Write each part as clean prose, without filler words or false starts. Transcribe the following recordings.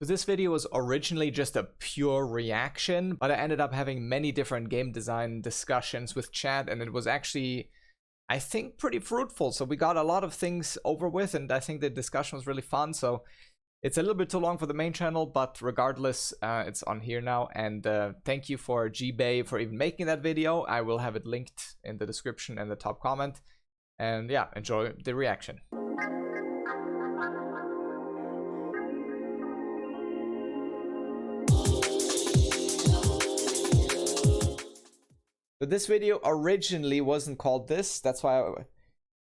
So this video was originally just a pure reaction, but I ended up having many different game design discussions with chat, and it was actually, I think, pretty fruitful. So we got a lot of things over with, and I think the discussion was really fun. So it's a little bit too long for the main channel, but regardless, it's on here now. And thank you for Gbay for even making that video. I will have it linked in the description and the top comment. And yeah, enjoy the reaction. So this video originally wasn't called this. That's why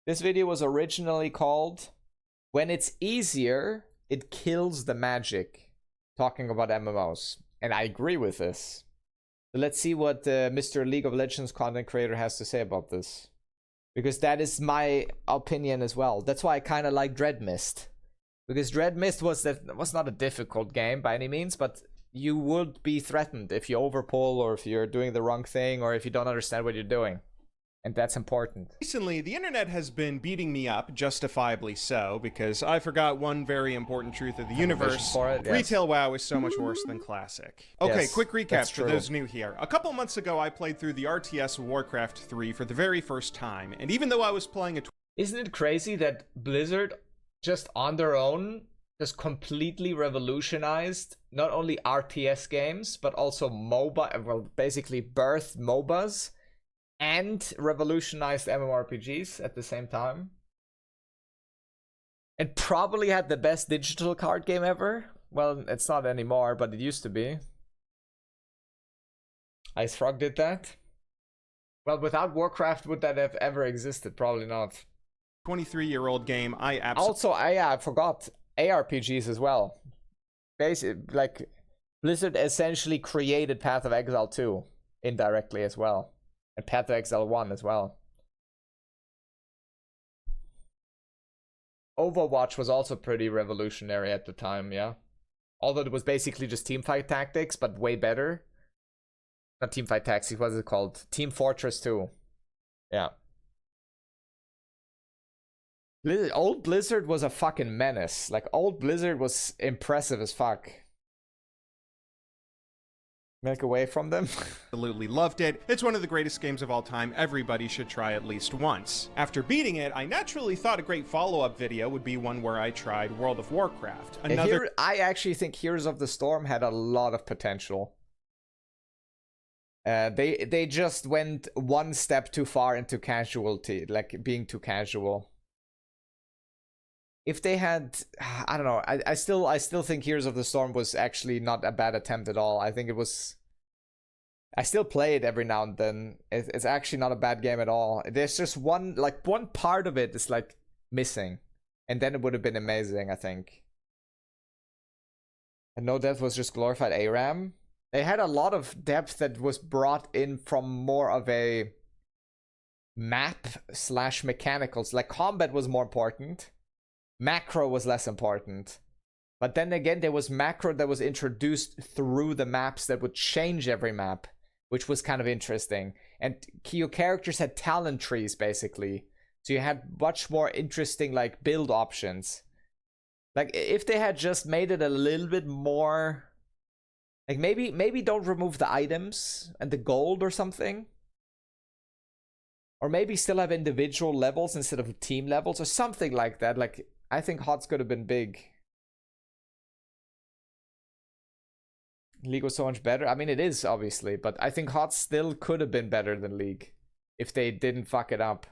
this video was originally called "When It's Easier, It Kills the Magic," talking about MMOs. And I agree with this. So let's see what Mr. League of Legends content creator has to say about this. Because that is my opinion as well. That's why I kind of like Dread Mist. Because Dread Mist was not a difficult game by any means, but you would be threatened if you overpull or if you're doing the wrong thing or if you don't understand what you're doing. And that's important. Recently, the internet has been beating me up, justifiably so, because I forgot one very important truth of the universe. Yes. Retail WoW is so much worse than Classic. Okay, Yes, quick recap that's for true. those new here. A couple months ago, I played through the RTS Warcraft 3 for the very first time, and even though I was playing a... Isn't it crazy that Blizzard, just on their own, just completely revolutionized not only RTS games, but also MOBA, well, basically birthed MOBAs, and revolutionized MMORPGs at the same time. It probably had the best digital card game ever. Well, it's not anymore, but it used to be. Ice Frog did that. Well, without Warcraft, would that have ever existed? Probably not. 23-year-old game, I absolutely... Also, I forgot ARPGs as well. Basically, like, Blizzard essentially created Path of Exile 2 indirectly as well. And Path of Exile 1 as well. Overwatch was also pretty revolutionary at the time, yeah. Although it was basically just teamfight tactics, but way better. Not teamfight tactics, what is it called? Team Fortress 2. Yeah. Old Blizzard was a fucking menace. Like, old Blizzard was impressive as fuck. Make away from them. Absolutely loved it. It's one of the greatest games of all time. Everybody should try at least once. After beating it, I naturally thought a great follow-up video would be one where I tried World of Warcraft. I actually think Heroes of the Storm had a lot of potential. They just went one step too far into casualty, like being too casual. If they had, I don't know, I still think Heroes of the Storm was actually not a bad attempt at all. I think it was, I still play it every now and then. It's actually not a bad game at all. There's just one part of it is like missing, and then it would have been amazing, I think. And No Death was just glorified ARAM. They had a lot of depth that was brought in from more of a map/mechanicals. Like, combat was more important. Macro was less important. But then again, there was macro that was introduced through the maps that would change every map, which was kind of interesting. And your characters had talent trees, basically. So you had much more interesting, like, build options. Like, if they had just made it a little bit more... Like, maybe don't remove the items and the gold or something. Or maybe still have individual levels instead of team levels or something like that. Like, I think HOTS could have been big. League was so much better. I mean, it is, obviously. But I think HOTS still could have been better than League if they didn't fuck it up.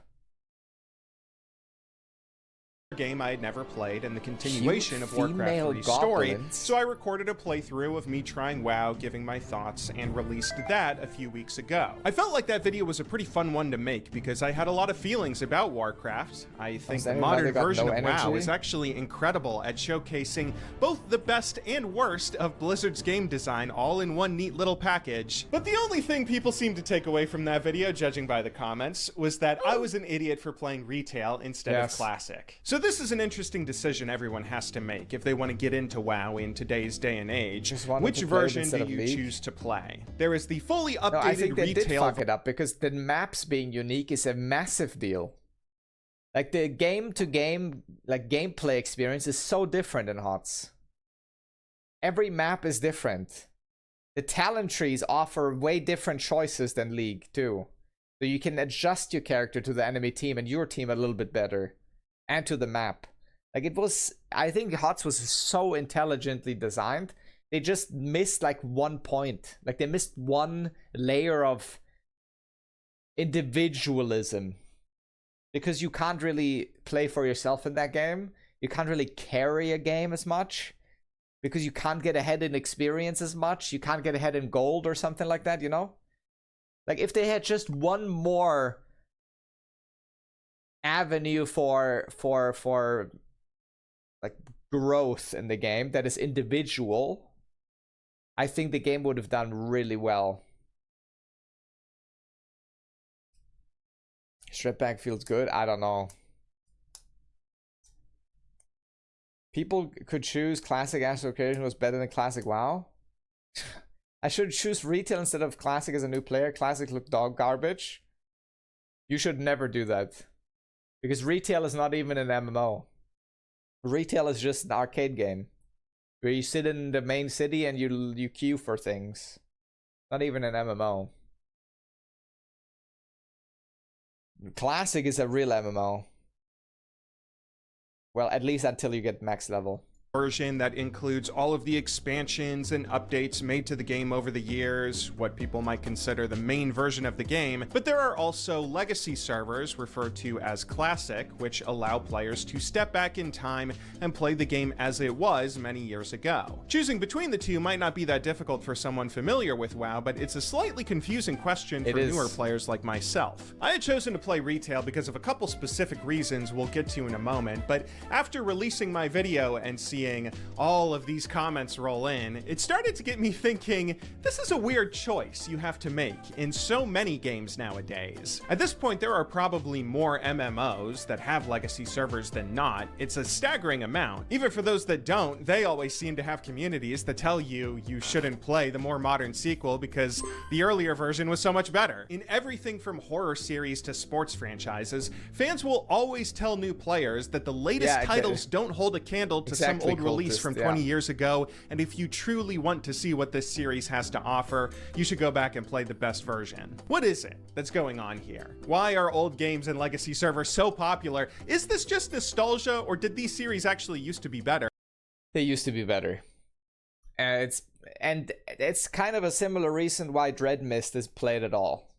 Game I had never played and the continuation of Warcraft 3's goblins. story, so I recorded a playthrough of me trying WoW, giving my thoughts, and released that a few weeks ago. I felt like that video was a pretty fun one to make because I had a lot of feelings about Warcraft. I think the modern version of WoW is actually incredible at showcasing both the best and worst of Blizzard's game design all in one neat little package. But the only thing people seemed to take away from that video, judging by the comments, was that I was an idiot for playing retail instead of classic. So this is an interesting decision everyone has to make if they want to get into WoW in today's day and age. Which version do you choose to play? There is the fully updated I think they retail... did fuck it up because the maps being unique is a massive deal. Like, the game-to-game, like, gameplay experience is so different in HOTS. Every map is different. The talent trees offer way different choices than League too. So you can adjust your character to the enemy team and your team a little bit better. And to the map. Like it was, I think HOTS was so intelligently designed. They just missed like 1 point. Like they missed one layer of individualism. Because you can't really play for yourself in that game. You can't really carry a game as much. Because you can't get ahead in experience as much. You can't get ahead in gold or something like that, you know? Like, if they had just one more avenue for like, growth in the game that is individual, I think the game would have done really well. Strip back feels good? I don't know. People could choose Classic Astral Creation was better than Classic WoW. I should choose Retail instead of Classic as a new player. Classic looked dog garbage. You should never do that. Because Retail is not even an MMO. Retail is just an arcade game. Where you sit in the main city and you queue for things. Not even an MMO. Classic is a real MMO. Well, at least until you get max level. Version that includes all of the expansions and updates made to the game over the years, what people might consider the main version of the game, but there are also legacy servers referred to as Classic, which allow players to step back in time and play the game as it was many years ago. Choosing between the two might not be that difficult for someone familiar with WoW, but it's a slightly confusing question for newer players like myself. I had chosen to play Retail because of a couple specific reasons we'll get to in a moment, but after releasing my video and seeing all of these comments roll in, it started to get me thinking, this is a weird choice you have to make in so many games nowadays. At this point, there are probably more MMOs that have legacy servers than not. It's a staggering amount. Even for those that don't, they always seem to have communities that tell you you shouldn't play the more modern sequel because the earlier version was so much better. In everything from horror series to sports franchises, fans will always tell new players that the latest titles don't hold a candle to some old release from 20 years ago, and if you truly want to see what this series has to offer, you should go back and play the best version. What is it that's going on here? Why are old games and legacy servers so popular? Is this just nostalgia, or did these series actually used to be better? They used to be better. It's kind of a similar reason why Dread Mist is played at all.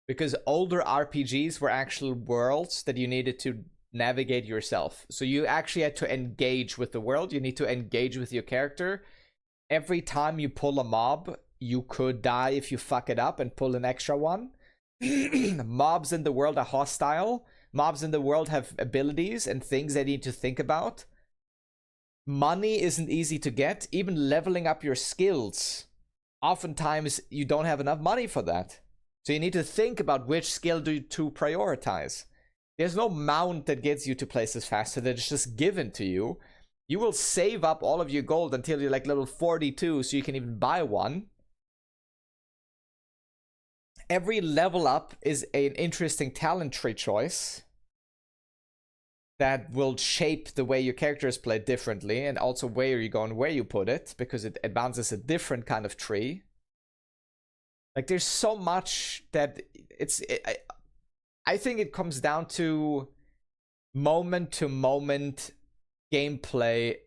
Because older RPGs were actual worlds that you needed to navigate yourself. So you actually had to engage with the world. You need to engage with your character. Every time you pull a mob, you could die if you fuck it up and pull an extra one. Mobs in the world are hostile. Mobs in the world have abilities and things they need to think about. Money isn't easy to get. Even leveling up your skills, oftentimes you don't have enough money for that. So you need to think about which skill to prioritize. There's no mount that gets you to places faster that is just given to you. You will save up all of your gold until you're like level 42 so you can even buy one. Every level up is an interesting talent tree choice that will shape the way your character is played differently, and also where you go and where you put it, because it advances a different kind of tree. Like there's so much that I think it comes down to moment-to-moment gameplay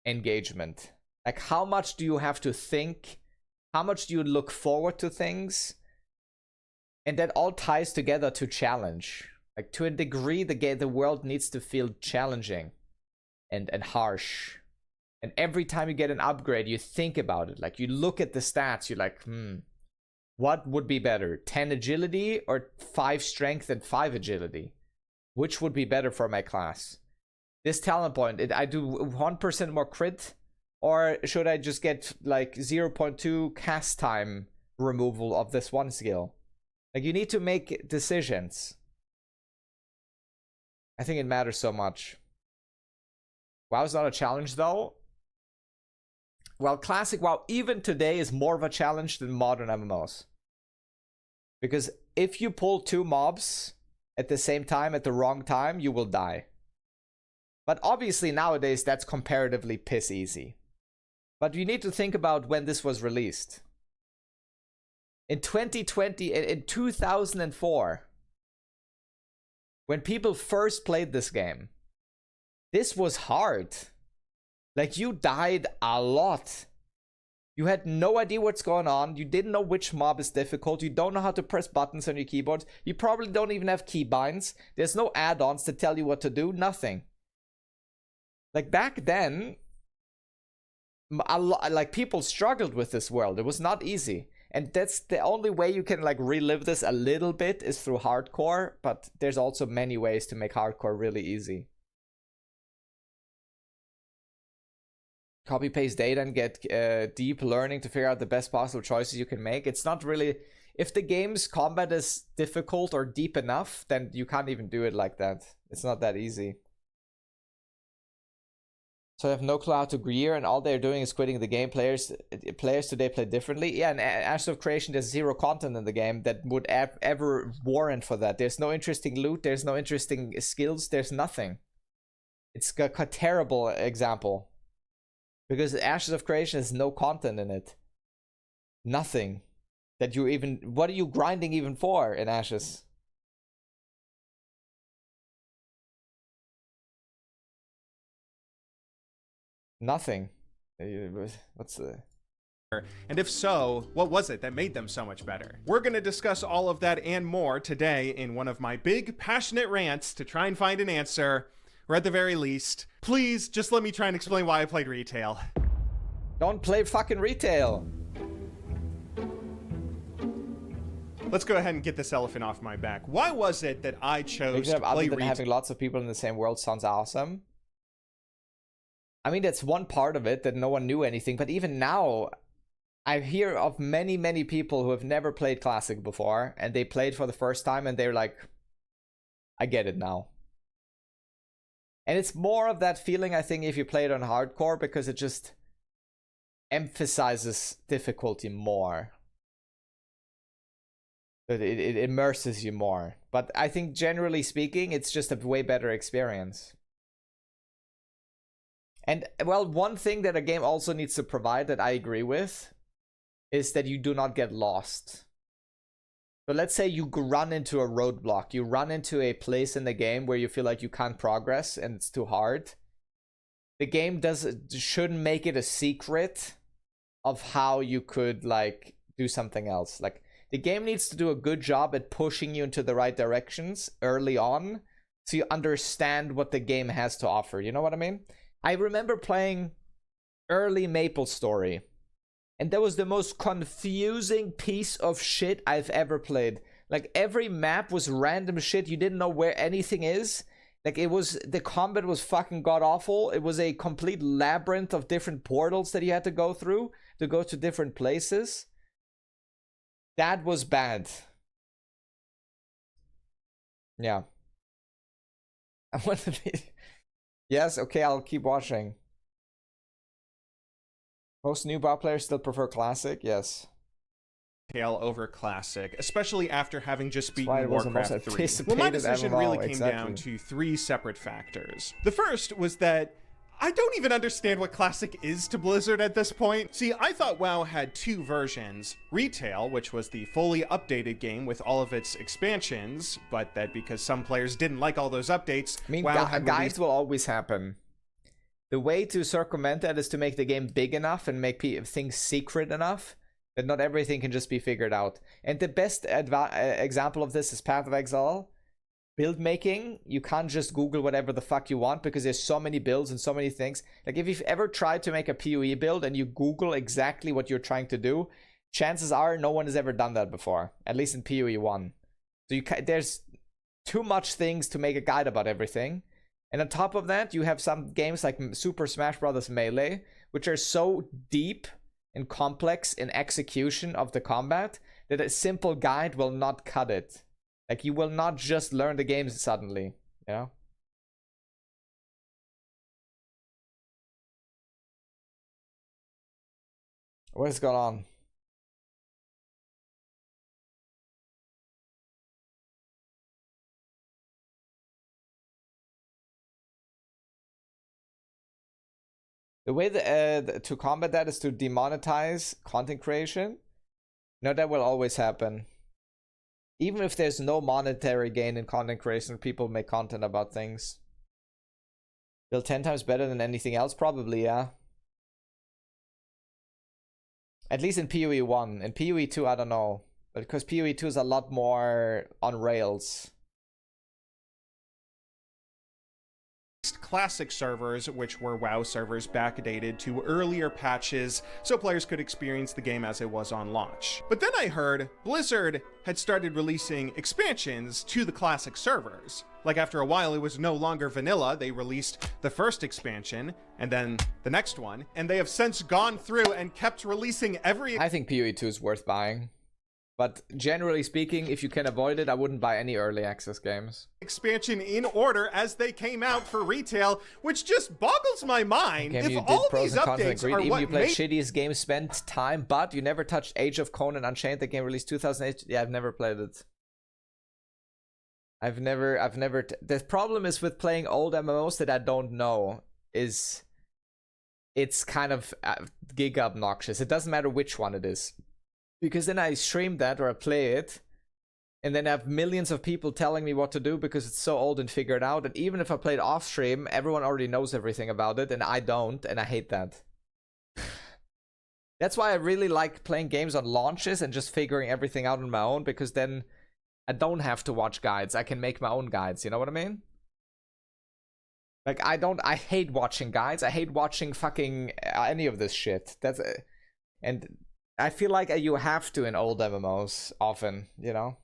engagement. Like, how much do you have to think? How much do you look forward to things? And that all ties together to challenge. Like, to a degree, the world needs to feel challenging and harsh. And every time you get an upgrade, you think about it. Like, you look at the stats, you're like, what would be better? 10 agility or 5 strength and 5 agility? Which would be better for my class? This talent point, I do 1% more crit? Or should I just get like 0.2 cast time removal of this one skill? Like, you need to make decisions. I think it matters so much. WoW is not a challenge though. Well, classic WoW even today is more of a challenge than modern MMOs. Because if you pull 2 mobs at the same time at the wrong time, you will die. But obviously nowadays that's comparatively piss easy. But you need to think about when this was released. In 2020, in 2004, when people first played this game, this was hard. Like, you died a lot. You had no idea what's going on. You didn't know which mob is difficult. You don't know how to press buttons on your keyboard. You probably don't even have keybinds. There's no add-ons to tell you what to do. Nothing. Like, back then, like, people struggled with this world. It was not easy. And that's the only way you can, like, relive this a little bit is through hardcore. But there's also many ways to make hardcore really easy. Copy paste data and get deep learning to figure out the best possible choices you can make. It's not really, if the game's combat is difficult or deep enough, then you can't even do it like that. It's not that easy. So I have no clue how to gear, and all they're doing is quitting the game. Players today play differently. Yeah, in Ashes of Creation, there's zero content in the game that would ever warrant for that. There's no interesting loot. There's no interesting skills. There's nothing. It's a terrible example. Because Ashes of Creation has no content in it. Nothing. That you even... What are you grinding even for in Ashes? Nothing. What's the... And if so, what was it that made them so much better? We're going to discuss all of that and more today in one of my big, passionate rants to try and find an answer. Or at the very least, please just let me try and explain why I played retail. Don't play fucking retail. Let's go ahead and get this elephant off my back. Why was it that I chose to play other than retail? Having lots of people in the same world sounds awesome. I mean, that's one part of it, that no one knew anything. But even now, I hear of many, many people who have never played Classic before. And they played for the first time and they're like, I get it now. And it's more of that feeling, I think, if you play it on hardcore, because it just emphasizes difficulty more. It immerses you more. But I think, generally speaking, it's just a way better experience. And, well, one thing that a game also needs to provide that I agree with is that you do not get lost. So let's say you run into a roadblock. You run into a place in the game where you feel like you can't progress and it's too hard. The game shouldn't make it a secret of how you could, like, do something else. Like, the game needs to do a good job at pushing you into the right directions early on so you understand what the game has to offer. You know what I mean? I remember playing early MapleStory. And that was the most confusing piece of shit I've ever played. Like, every map was random shit. You didn't know where anything is. Like, the combat was fucking god-awful. It was a complete labyrinth of different portals that you had to go through to go to different places. That was bad. Yeah. I want to be... Yes, okay, I'll keep watching. Most new WoW players still prefer Classic, yes. Over Classic, especially after having just beaten why it was the most Warcraft 3. anticipated Well, my decision MMO, really came exactly. down to three separate factors. The first was that I don't even understand what Classic is to Blizzard at this point. See, I thought WoW had two versions. Retail, which was the fully updated game with all of its expansions, but that because some players didn't like all those updates, I mean, WoW had guides will always happen. The way to circumvent that is to make the game big enough and make things secret enough that not everything can just be figured out. And the best example of this is Path of Exile. Build making, you can't just Google whatever the fuck you want because there's so many builds and so many things. Like, if you've ever tried to make a PoE build and you Google exactly what you're trying to do, chances are no one has ever done that before, at least in PoE 1. So there's too much things to make a guide about everything. And on top of that, you have some games like Super Smash Bros. Melee, which are so deep and complex in execution of the combat that a simple guide will not cut it. Like, you will not just learn the games suddenly, you know? What is going on? The way to combat that is to demonetize content creation. No, that will always happen. Even if there's no monetary gain in content creation, people make content about things. Still 10 times better than anything else? Probably, yeah. At least in PoE 1. In PoE 2, I don't know. But because PoE 2 is a lot more on rails. Classic servers, which were WoW servers backdated to earlier patches so players could experience the game as it was on launch. But then I heard Blizzard had started releasing expansions to the classic servers. Like after a while it was no longer vanilla, they released the first expansion and then the next one, and they have since gone through and kept releasing every... I think PoE 2 is worth buying. But generally speaking, if you can avoid it, I wouldn't buy any early access games. Expansion in order as they came out for retail, which just boggles my mind. If all these updates are even what you played shittiest game, spent time, but you never touched Age of Conan Unchained, the game released 2008. Yeah, I've never played it. I've never. The problem is with playing old MMOs that I don't know is it's kind of giga obnoxious. It doesn't matter which one it is. Because then I stream that or I play it, and then I have millions of people telling me what to do because it's so old and figured out. And even if I play it off stream, everyone already knows everything about it, and I don't, and I hate that. That's why I really like playing games on launches and just figuring everything out on my own, because then I don't have to watch guides. I can make my own guides, you know what I mean? Like, I hate watching guides. I hate watching fucking any of this shit. And I feel like you have to in old MMOs often, you know?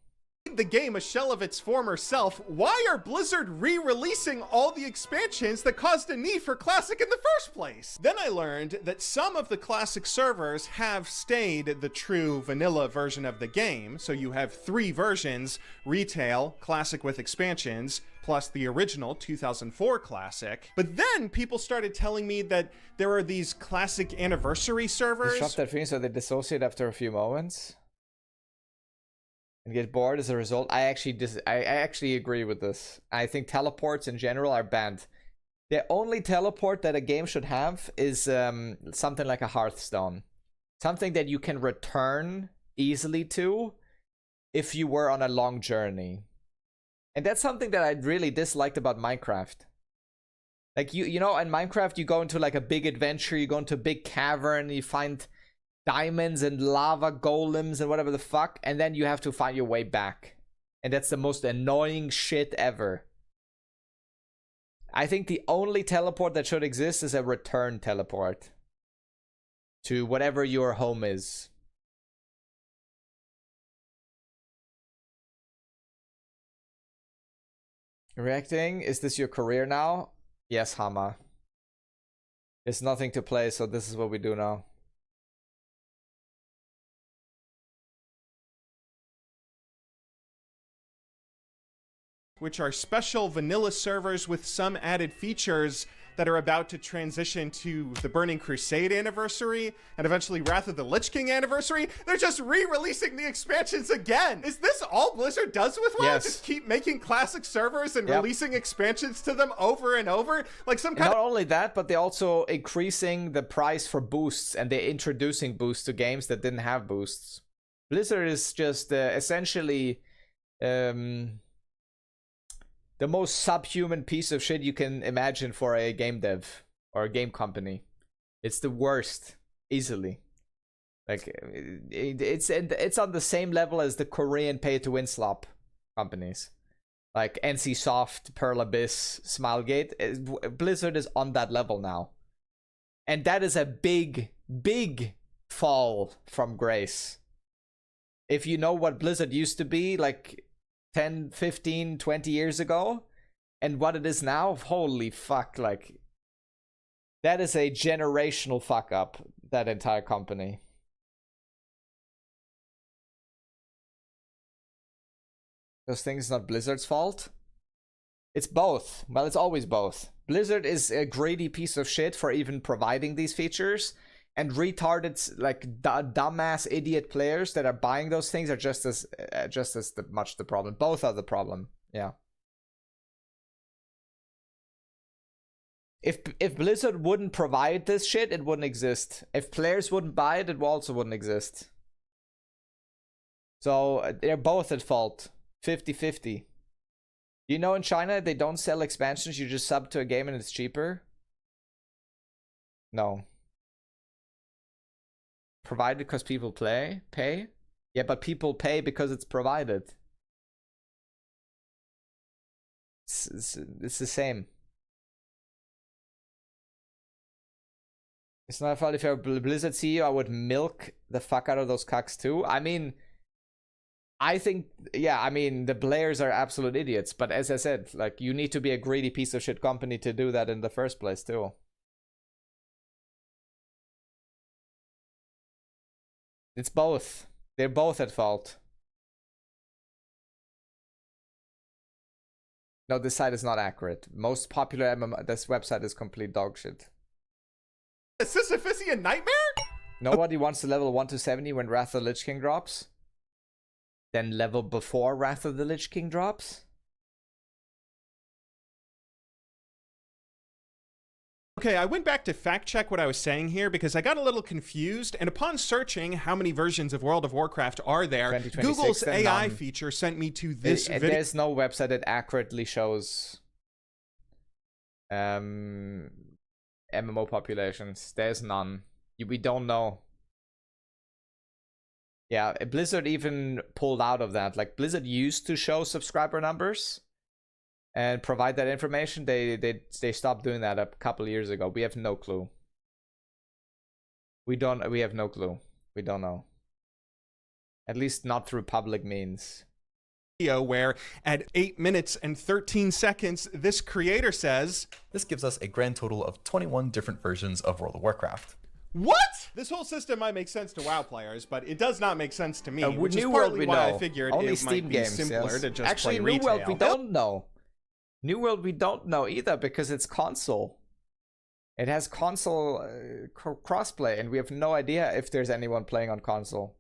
The game a shell of its former self, why are Blizzard re-releasing all the expansions that caused a need for Classic in the first place? Then I learned that some of the Classic servers have stayed the true vanilla version of the game, so you have 3 versions: Retail, Classic with expansions, plus the original 2004 Classic. But then people started telling me that there are these Classic Anniversary servers. You shop that feeling so they dissociate after a few moments and get bored as a result. I actually agree with this. I think teleports in general are banned. The only teleport that a game should have is something like a Hearthstone. Something that you can return easily to if you were on a long journey. And that's something that I really disliked about Minecraft. Like, you know, in Minecraft, you go into like a big adventure, you go into a big cavern, you find diamonds and lava golems and whatever the fuck, and then you have to find your way back. And that's the most annoying shit ever. I think the only teleport that should exist is a return teleport to whatever your home is. Reacting, is this your career now? Yes, Hama. There's nothing to play, so this is what we do now. Which are special vanilla servers with some added features that are about to transition to the Burning Crusade anniversary and eventually Wrath of the Lich King anniversary. They're just re-releasing the expansions again. Is this all Blizzard does with WoW? Yes. Just keep making classic servers and releasing expansions to them over and over? Like some kind Not only that, but they're also increasing the price for boosts, and they're introducing boosts to games that didn't have boosts. Blizzard is just essentially the most subhuman piece of shit you can imagine for a game dev or a game company. It's the worst, easily. Like, it's on the same level as the Korean pay-to-win slop companies. Like NCSoft, Pearl Abyss, Smilegate. Blizzard is on that level now. And that is a big, big fall from grace. If you know what Blizzard used to be, like 10, 15, 20 years ago, and what it is now, holy fuck, like, that is a generational fuck up, that entire company. Those things not Blizzard's fault? It's both. Well, it's always both. Blizzard is a greedy piece of shit for even providing these features, and retarded, like, dumbass idiot players that are buying those things are just as much the problem. Both are the problem. Yeah. If Blizzard wouldn't provide this shit, it wouldn't exist. If players wouldn't buy it, it also wouldn't exist. So they're both at fault. 50-50. You know, in China, they don't sell expansions. You just sub to a game and it's cheaper. No. Provided because people pay? Yeah, but people pay because it's provided. It's the same. It's not a fault. If you're a Blizzard CEO, I would milk the fuck out of those cucks too. I mean, I think, yeah, I mean, the players are absolute idiots. But as I said, like, you need to be a greedy piece of shit company to do that in the first place too. It's both. They're both at fault. No, this site is not accurate. Most popular MMO, this website is complete dog shit. Is Sisyphusian nightmare? Nobody wants to level 1 to 70 when Wrath of the Lich King drops. Then level before Wrath of the Lich King drops. Okay, I went back to fact check what I was saying here because I got a little confused, and upon searching how many versions of World of Warcraft are there, Google's AI feature sent me to this video. There's no website that accurately shows MMO populations. There's none. We don't know. Yeah, Blizzard even pulled out of that. Like, Blizzard used to show subscriber numbers and provide that information. They stopped doing that a couple of years ago. We have no clue. We have no clue. We don't know. At least not through public means. Where at 8 minutes and 13 seconds, this creator says, this gives us a grand total of 21 different versions of World of Warcraft. What? This whole system might make sense to WoW players, but it does not make sense to me, which is New partly World, why know. I figured Only it Steam might be games, simpler yes. to just Actually, play New retail. World we don't know. New World we don't know either because it's console. It has console crossplay, and we have no idea if there's anyone playing on console.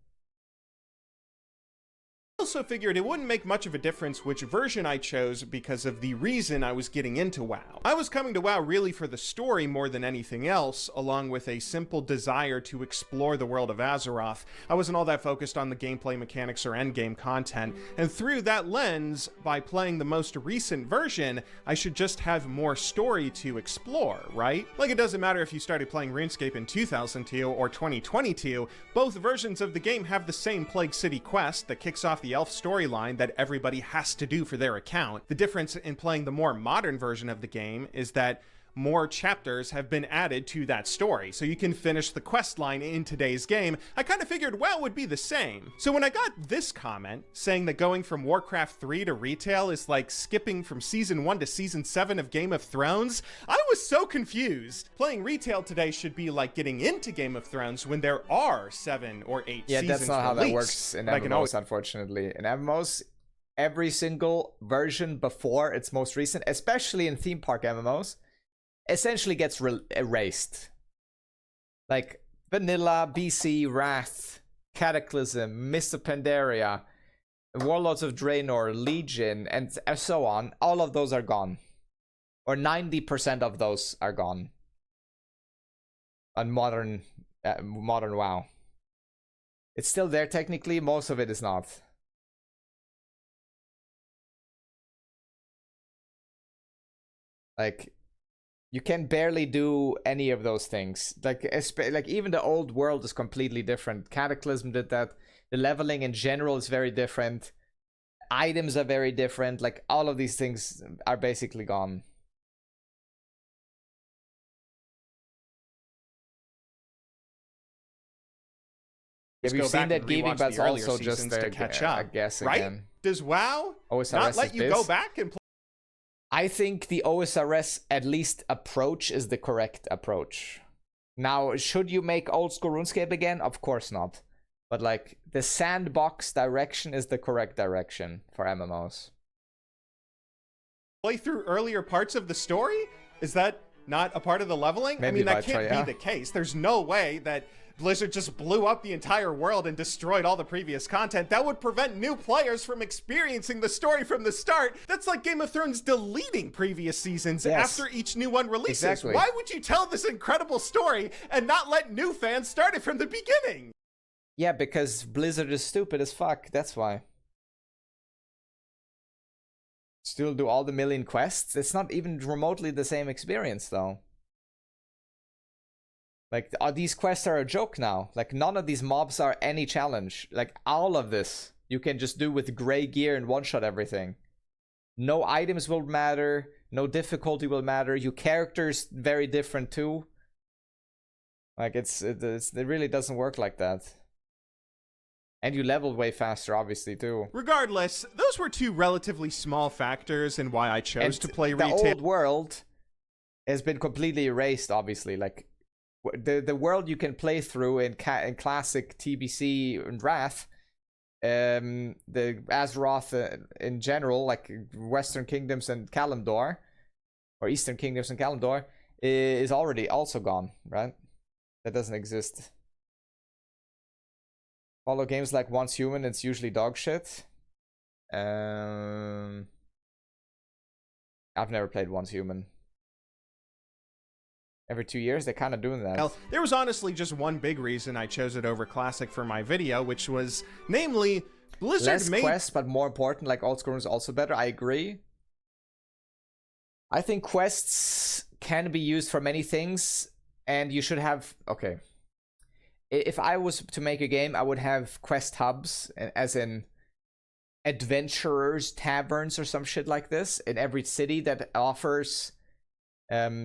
I also figured it wouldn't make much of a difference which version I chose because of the reason I was getting into WoW. I was coming to WoW really for the story more than anything else, along with a simple desire to explore the world of Azeroth. I wasn't all that focused on the gameplay mechanics or endgame content, and through that lens, by playing the most recent version, I should just have more story to explore, right? Like, it doesn't matter if you started playing RuneScape in 2002 or 2022, both versions of the game have the same Plague City quest that kicks off the elf storyline that everybody has to do for their account. The difference in playing the more modern version of the game is that more chapters have been added to that story, so you can finish the quest line in today's game. I kind of figured WoW would be the same. So when I got this comment saying that going from Warcraft 3 to retail is like skipping from Season 1 to Season 7 of Game of Thrones, I was so confused. Playing retail today should be like getting into Game of Thrones when there are 7 or 8 seasons. Yeah, that's not how that works in MMOs, unfortunately. In MMOs, every single version before its most recent, especially in theme park MMOs, essentially gets erased. Like Vanilla, BC, Wrath, Cataclysm, Mist of Pandaria, Warlords of Draenor, Legion, and so on. All of those are gone. Or 90% of those are gone. On modern WoW. It's still there technically, most of it is not. Like, you can barely do any of those things. Like even the old world is completely different. Cataclysm did that. The leveling in general is very different. Items are very different. Like, all of these things are basically gone. Have you seen that gaming, but it's also just to catch up, I guess, right? again. Does WoW OSRS not let you go back and play? I think the OSRS, at least approach, is the correct approach. Now, should you make old school RuneScape again? Of course not. But like, the sandbox direction is the correct direction for MMOs. Play through earlier parts of the story? Is that not a part of the leveling? Maybe I mean, that can't be the case. There's no way that Blizzard just blew up the entire world and destroyed all the previous content, that would prevent new players from experiencing the story from the start. That's like Game of Thrones deleting previous seasons after each new one releases. Exactly. Why would you tell this incredible story and not let new fans start it from the beginning? Yeah, because Blizzard is stupid as fuck, that's why. Still do all the million quests? It's not even remotely the same experience, though. Like, these quests are a joke now. Like, none of these mobs are any challenge. Like, all of this you can just do with gray gear and one-shot everything. No items will matter. No difficulty will matter. Your character's very different, too. Like, it really doesn't work like that. And you level way faster, obviously, too. Regardless, those were two relatively small factors in why I chose to play retail. The old world has been completely erased, obviously. Like, the world you can play through in classic TBC and Wrath, the Azeroth in general, like Western Kingdoms and Kalimdor, or Eastern Kingdoms and Kalimdor, is already also gone, right? That doesn't exist. Follow games like Once Human, it's usually dog shit. I've never played Once Human. Every 2 years, they're kind of doing that. Well, there was honestly just one big reason I chose it over Classic for my video, which was, namely, Blizzard made... Less quests, but more important, like Old School is also better, I agree. I think quests can be used for many things, and you should have... Okay. If I was to make a game, I would have quest hubs, as in adventurers, taverns, or some shit like this in every city that offers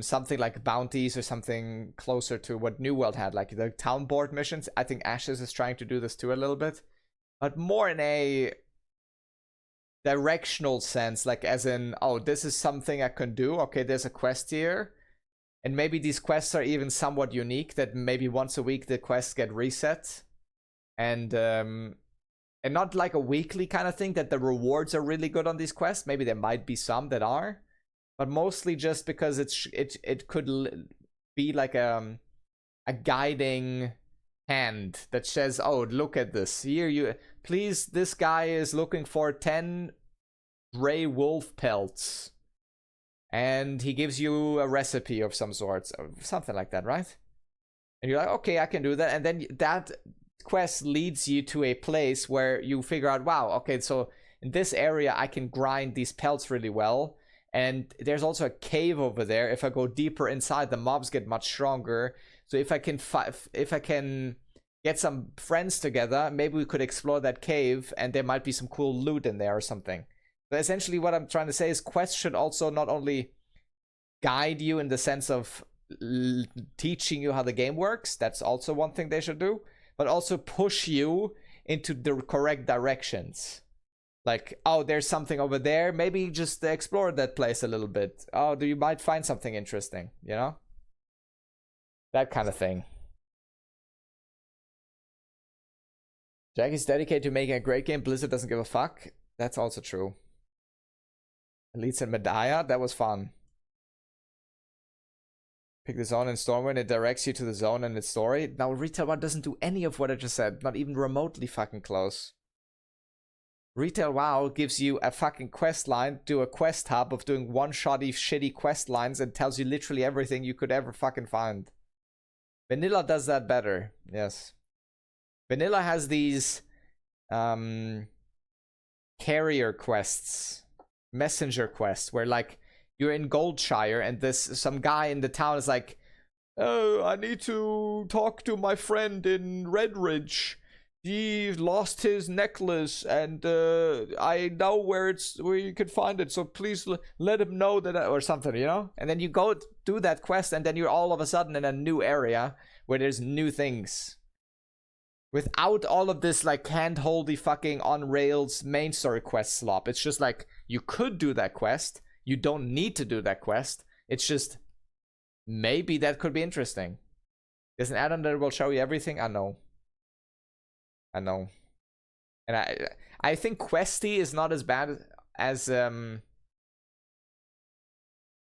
something like bounties or something closer to what New World had, like the town board missions. I think Ashes is trying to do this too a little bit, but more in a directional sense, like as in, oh, this is something I can do. Okay, there's a quest here. And maybe these quests are even somewhat unique, that maybe once a week the quests get reset. And not like a weekly kind of thing, that the rewards are really good on these quests. Maybe there might be some that are. But mostly just because it could be like a guiding hand that says, oh, look at this. Here, please, this guy is looking for 10 gray wolf pelts. And he gives you a recipe of some sort, something like that, right? And you're like, okay, I can do that. And then that quest leads you to a place where you figure out, wow, okay, so in this area I can grind these pelts really well. And there's also a cave over there. If I go deeper inside, the mobs get much stronger. So if I can get some friends together, maybe we could explore that cave, and there might be some cool loot in there or something. But essentially what I'm trying to say is quests should also not only guide you in the sense of teaching you how the game works, that's also one thing they should do, but also push you into the correct directions. Like, oh, there's something over there, maybe just explore that place a little bit. Oh, you might find something interesting, you know? That kind of thing. Jackie's dedicated to making a great game. Blizzard doesn't give a fuck. That's also true. Elites and Medaya, that was fun. Pick the zone in Stormwind, it directs you to the zone and its story. Now, Retail WoW doesn't do any of what I just said, not even remotely fucking close. Retail WoW gives you a fucking quest line, do a quest hub of doing one-shotty shitty quest lines, and tells you literally everything you could ever fucking find. Vanilla does that better, yes. Vanilla has these carrier quests, messenger quests, where like you're in Goldshire and some guy in the town is like, oh, I need to talk to my friend in Redridge. He lost his necklace and I know where you can find it, so please let him know that or something, you know? And then you go do that quest, and then you're all of a sudden in a new area where there's new things. Without all of this like hand-holdy fucking on rails main story quest slop. It's just like, you could do that quest, you don't need to do that quest. It's just, maybe that could be interesting. There's an add-on that will show you everything. I know. And I think questy is not as bad as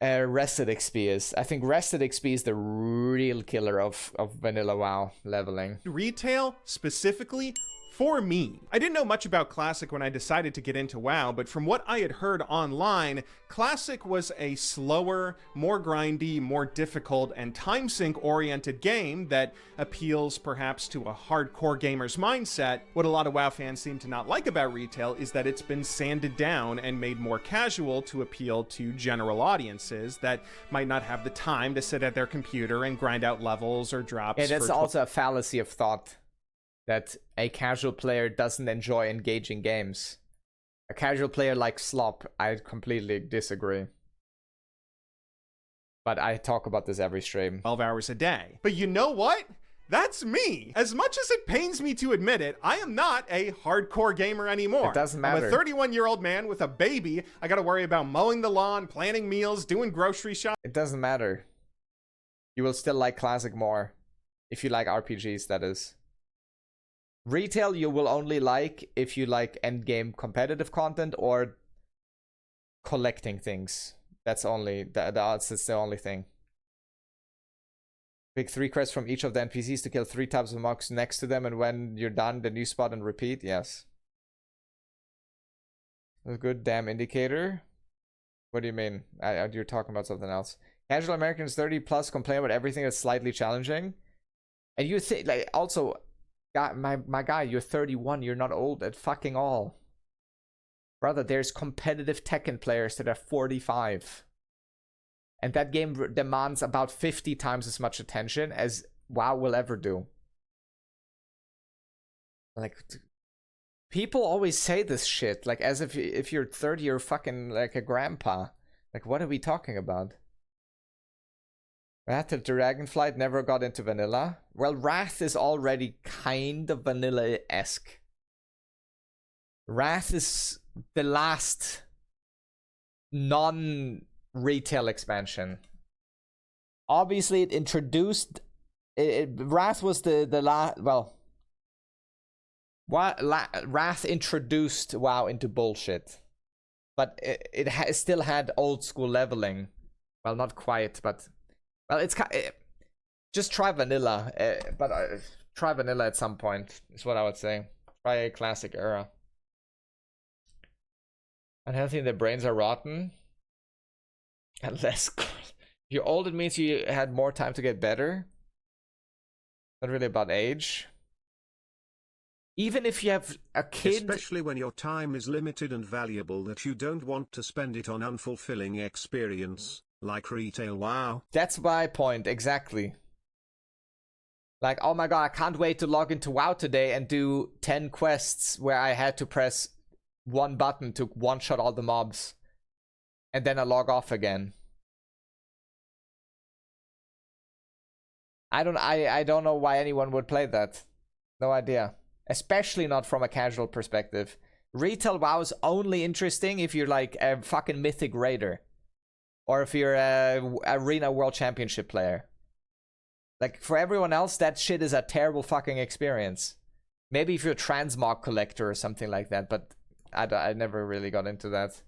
Rested XP is. I think Rested XP is the real killer of vanilla WoW leveling. Retail, specifically, for me. I didn't know much about Classic when I decided to get into WoW, but from what I had heard online, Classic was a slower, more grindy, more difficult, and time sink oriented game that appeals perhaps to a hardcore gamer's mindset. What a lot of WoW fans seem to not like about Retail is that it's been sanded down and made more casual to appeal to general audiences that might not have the time to sit at their computer and grind out levels or drops. Yeah, that's also a fallacy of thought. That a casual player doesn't enjoy engaging games. A casual player likes slop. I completely disagree. But I talk about this every stream. 12 hours a day. But you know what? That's me. As much as it pains me to admit it, I am not a hardcore gamer anymore. It doesn't matter. I'm a 31-year-old man with a baby. I gotta worry about mowing the lawn, planning meals, doing grocery shopping. It doesn't matter. You will still like Classic more. If you like RPGs, that is. Retail you will only like if you like endgame competitive content or collecting things. That's only that's the only thing. Pick 3 quests from each of the NPCs to kill 3 types of mobs next to them, and when you're done, the new spot and repeat. Yes. A good damn indicator. What do you mean? You're talking about something else. Casual Americans 30 plus complain about everything that's slightly challenging, and you think like also. My guy, you're 31, you're not old at fucking all. Brother, there's competitive Tekken players that are 45. And that game demands about 50 times as much attention as WoW will ever do. Like, people always say this shit, like as if you're 30, you're fucking like a grandpa. Like, what are we talking about? Wrath of Dragonflight never got into vanilla. Well, Wrath is already kind of vanilla-esque. Wrath is the last non-retail expansion. Obviously, it introduced... Wrath was the last... Well... Wrath introduced WoW into bullshit. But it still had old-school leveling. Well, not quite, but... Well, it's just try vanilla, but try vanilla at some point is what I would say. Try a classic era. Unhealthy, their brains are rotten. Unless you're old, it means you had more time to get better. Not really about age. Even if you have a kid, especially when your time is limited and valuable, that you don't want to spend it on unfulfilling experience. Like retail WoW. That's my point, exactly. Like, oh my god, I can't wait to log into WoW today and do 10 quests where I had to press one button to one-shot all the mobs. And then I log off again. I don't know why anyone would play that. No idea. Especially not from a casual perspective. Retail WoW is only interesting if you're like a fucking mythic raider. Or if you're a Arena World Championship player. Like, for everyone else, that shit is a terrible fucking experience. Maybe if you're a transmog collector or something like that, but I never really got into that.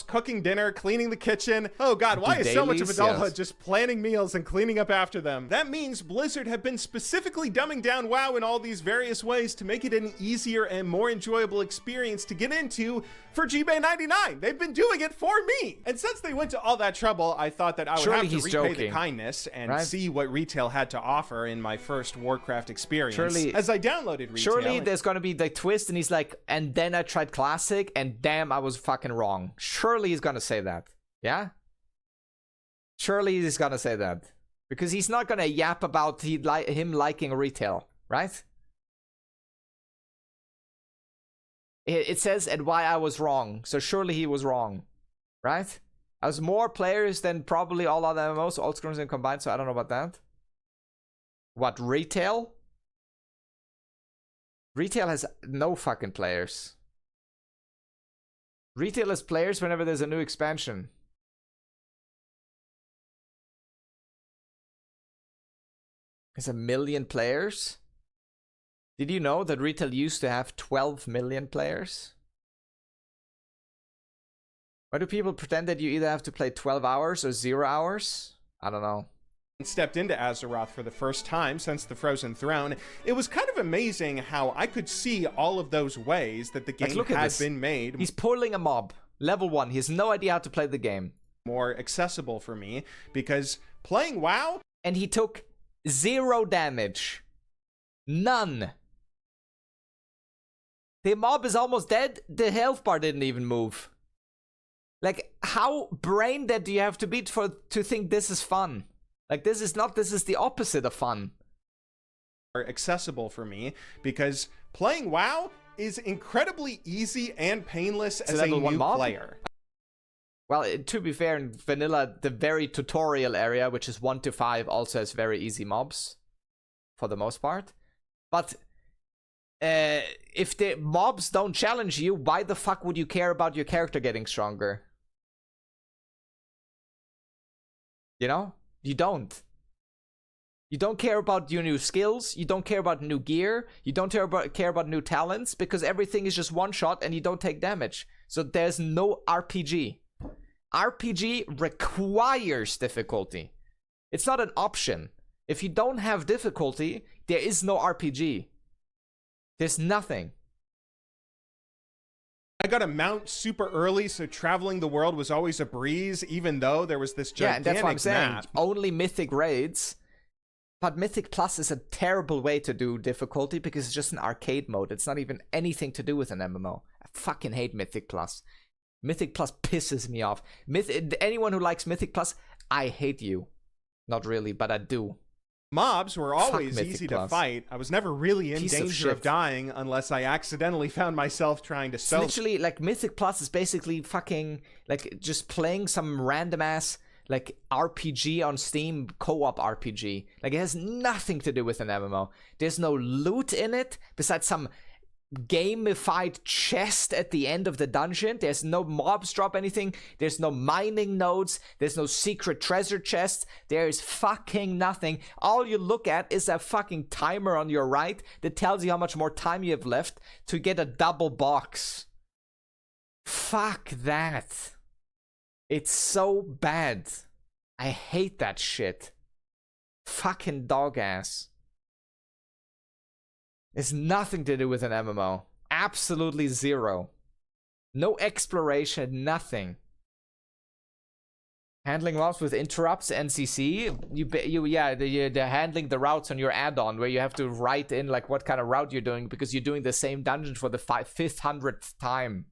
Cooking dinner, cleaning the kitchen. Oh god, why is so much of adulthood just planning meals and cleaning up after them? That means Blizzard have been specifically dumbing down WoW in all these various ways to make it an easier and more enjoyable experience to get into for Gbay99. They've been doing it for me. And since they went to all that trouble, I thought that I would have to repay the kindness and see what retail had to offer in my first Warcraft experience. As I downloaded retail. Surely there's gonna be the twist and he's like, and then I tried Classic and damn, I was fucking wrong. Surely he's gonna say that. Yeah? Surely he's gonna say that. Because he's not gonna yap about him liking retail, right? It says, and why I was wrong. So surely he was wrong, right? I was more players than probably all other MMOs, all screens and combined, so I don't know about that. What, retail? Retail has no fucking players. Retail has players whenever there's a new expansion. There's 1 million players? Did you know that retail used to have 12 million players? Why do people pretend that you either have to play 12 hours or 0 hours? I don't know. Stepped into Azeroth for the first time since the Frozen Throne, it was kind of amazing how I could see all of those ways that the game had been made. He's pulling a mob. Level 1. He has no idea how to play the game. More accessible for me, because playing WoW... And he took 0 damage. None. The mob is almost dead. The health bar didn't even move. Like, how brain dead do you have to be to think this is fun? Like, this is the opposite of fun. Accessible for me, because playing WoW is incredibly easy and painless as a new player. Well, to be fair, in vanilla, the very tutorial area, which is 1 to 5, also has very easy mobs, for the most part. But if the mobs don't challenge you, why the fuck would you care about your character getting stronger? You know? You don't. You don't care about your new skills. You don't care about new gear. You don't care about new talents, because everything is just one shot and you don't take damage. So there's no RPG. RPG requires difficulty. It's not an option. If you don't have difficulty, there is no RPG. There's nothing. I got a mount super early, so traveling the world was always a breeze, even though there was this gigantic and that's what I'm saying. map. Only Mythic raids. But Mythic Plus is a terrible way to do difficulty because it's just an arcade mode. It's not even anything to do with an MMO. I fucking hate Mythic Plus. Mythic Plus pisses me off. Anyone who likes Mythic Plus, I hate you. Not really, but I do. Mobs were always easy to fight. I was never really in danger of dying unless I accidentally found myself trying to sell. Literally, like, Mythic Plus is basically fucking, like, just playing some random ass, like, RPG on Steam, co-op RPG. Like, it has nothing to do with an MMO. There's no loot in it, besides some gamified chest at the end of the dungeon. There's no mobs drop anything. There's no mining nodes. There's no secret treasure chests. There is fucking nothing. All you look at is a fucking timer on your right that tells you how much more time you have left to get a double box. Fuck that. It's so bad. I hate that shit. Fucking dog ass. It's nothing to do with an MMO. Absolutely zero. No exploration, nothing. Handling routes with interrupts, NCC. They're handling the routes on your add-on where you have to write in like what kind of route you're doing because you're doing the same dungeon for the 500th time.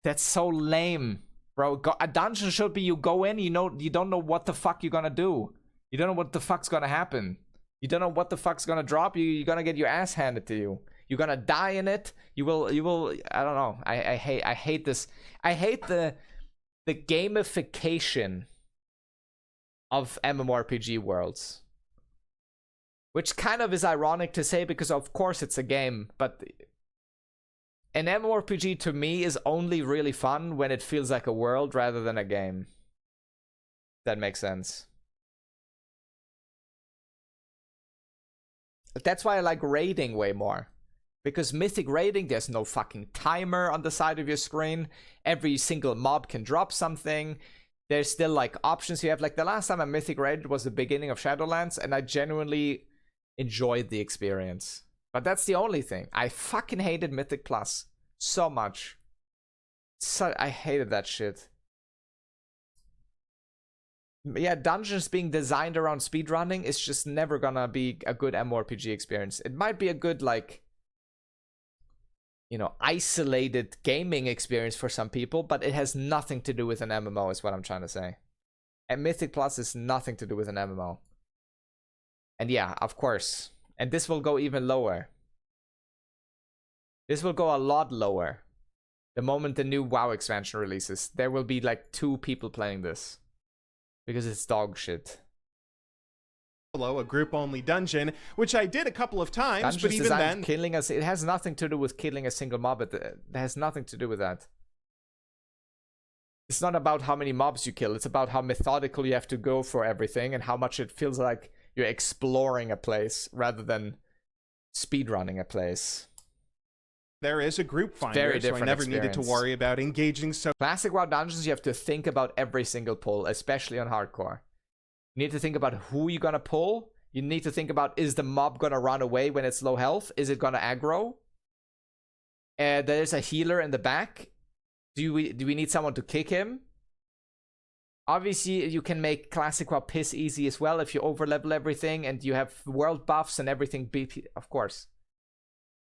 That's so lame, bro. A dungeon should be you go in, you don't know what the fuck you're gonna do. You don't know what the fuck's gonna happen. You don't know what the fuck's gonna drop. You're gonna get your ass handed to you. You're gonna die in it. You will. I don't know. I hate this. I hate the gamification of MMORPG worlds, which kind of is ironic to say because of course it's a game, but an MMORPG to me is only really fun when it feels like a world rather than a game. That makes sense. That's why I like raiding way more. Because Mythic raiding, there's no fucking timer on the side of your screen. Every single mob can drop something. There's still like options you have. Like the last time I Mythic raided was the beginning of Shadowlands, and I genuinely enjoyed the experience. But that's the only thing. I fucking hated Mythic Plus so much. I hated that shit. Yeah, dungeons being designed around speedrunning is just never gonna be a good MMORPG experience. It might be a good, like, you know, isolated gaming experience for some people, but it has nothing to do with an MMO is what I'm trying to say. And Mythic Plus is nothing to do with an MMO. And yeah, of course. And this will go even lower. This will go a lot lower. The moment the new WoW expansion releases, there will be like 2 people playing this. Because it's dog shit. A group-only dungeon, which I did a couple of times, Dungeons but even then... killing us, it has nothing to do with killing a single mob. It has nothing to do with that. It's not about how many mobs you kill. It's about how methodical you have to go for everything and how much it feels like you're exploring a place rather than speedrunning a place. there is a group finder, Very so I different never needed to experience. worry about engaging so Classic WoW dungeons, you have to think about every single pull, especially on hardcore. You need to think about who you're gonna pull. You need to think about, is the mob gonna run away when it's low health? Is it gonna aggro? There's a healer in the back. Do we need someone to kick him? Obviously, you can make Classic WoW piss easy as well if you overlevel everything and you have world buffs and everything BP, of course.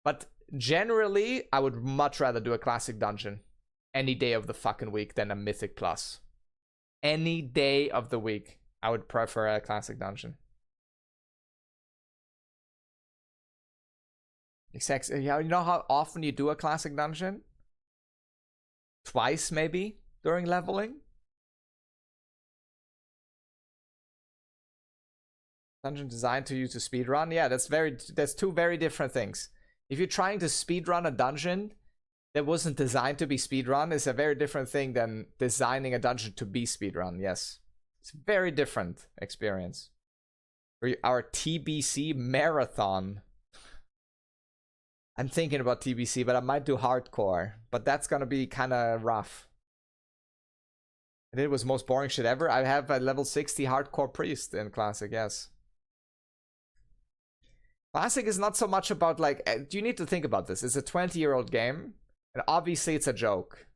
But generally, I would much rather do a Classic dungeon any day of the fucking week than a Mythic Plus. Any day of the week, I would prefer a Classic dungeon. Exactly. Yeah, you know how often you do a Classic dungeon? Twice, maybe, during leveling? Dungeon designed to use to speedrun? Yeah, that's two very different things. If you're trying to speedrun a dungeon that wasn't designed to be speedrun, it's a very different thing than designing a dungeon to be speedrun, yes. It's a very different experience. Our TBC marathon. I'm thinking about TBC, but I might do hardcore. But that's gonna be kinda rough. And it was most boring shit ever. I have a level 60 hardcore priest in Classic, yes. Classic is not so much about, like, you need to think about this. It's a 20-year-old game, and obviously it's a joke.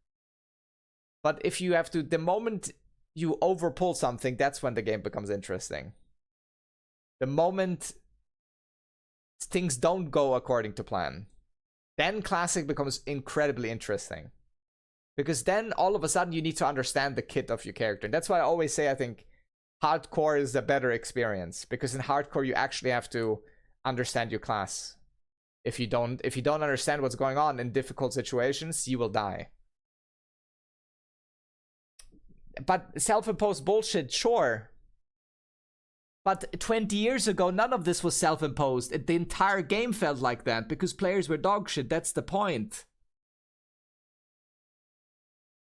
But if you have to, the moment you overpull something, that's when the game becomes interesting. The moment things don't go according to plan, then Classic becomes incredibly interesting. Because then, all of a sudden, you need to understand the kit of your character. And that's why I always say I think hardcore is a better experience. Because in hardcore, you actually have to understand your class. If you don't understand what's going on in difficult situations, you will die. But self-imposed bullshit, sure. But 20 years ago, none of this was self-imposed. The entire game felt like that because players were dog shit. That's the point.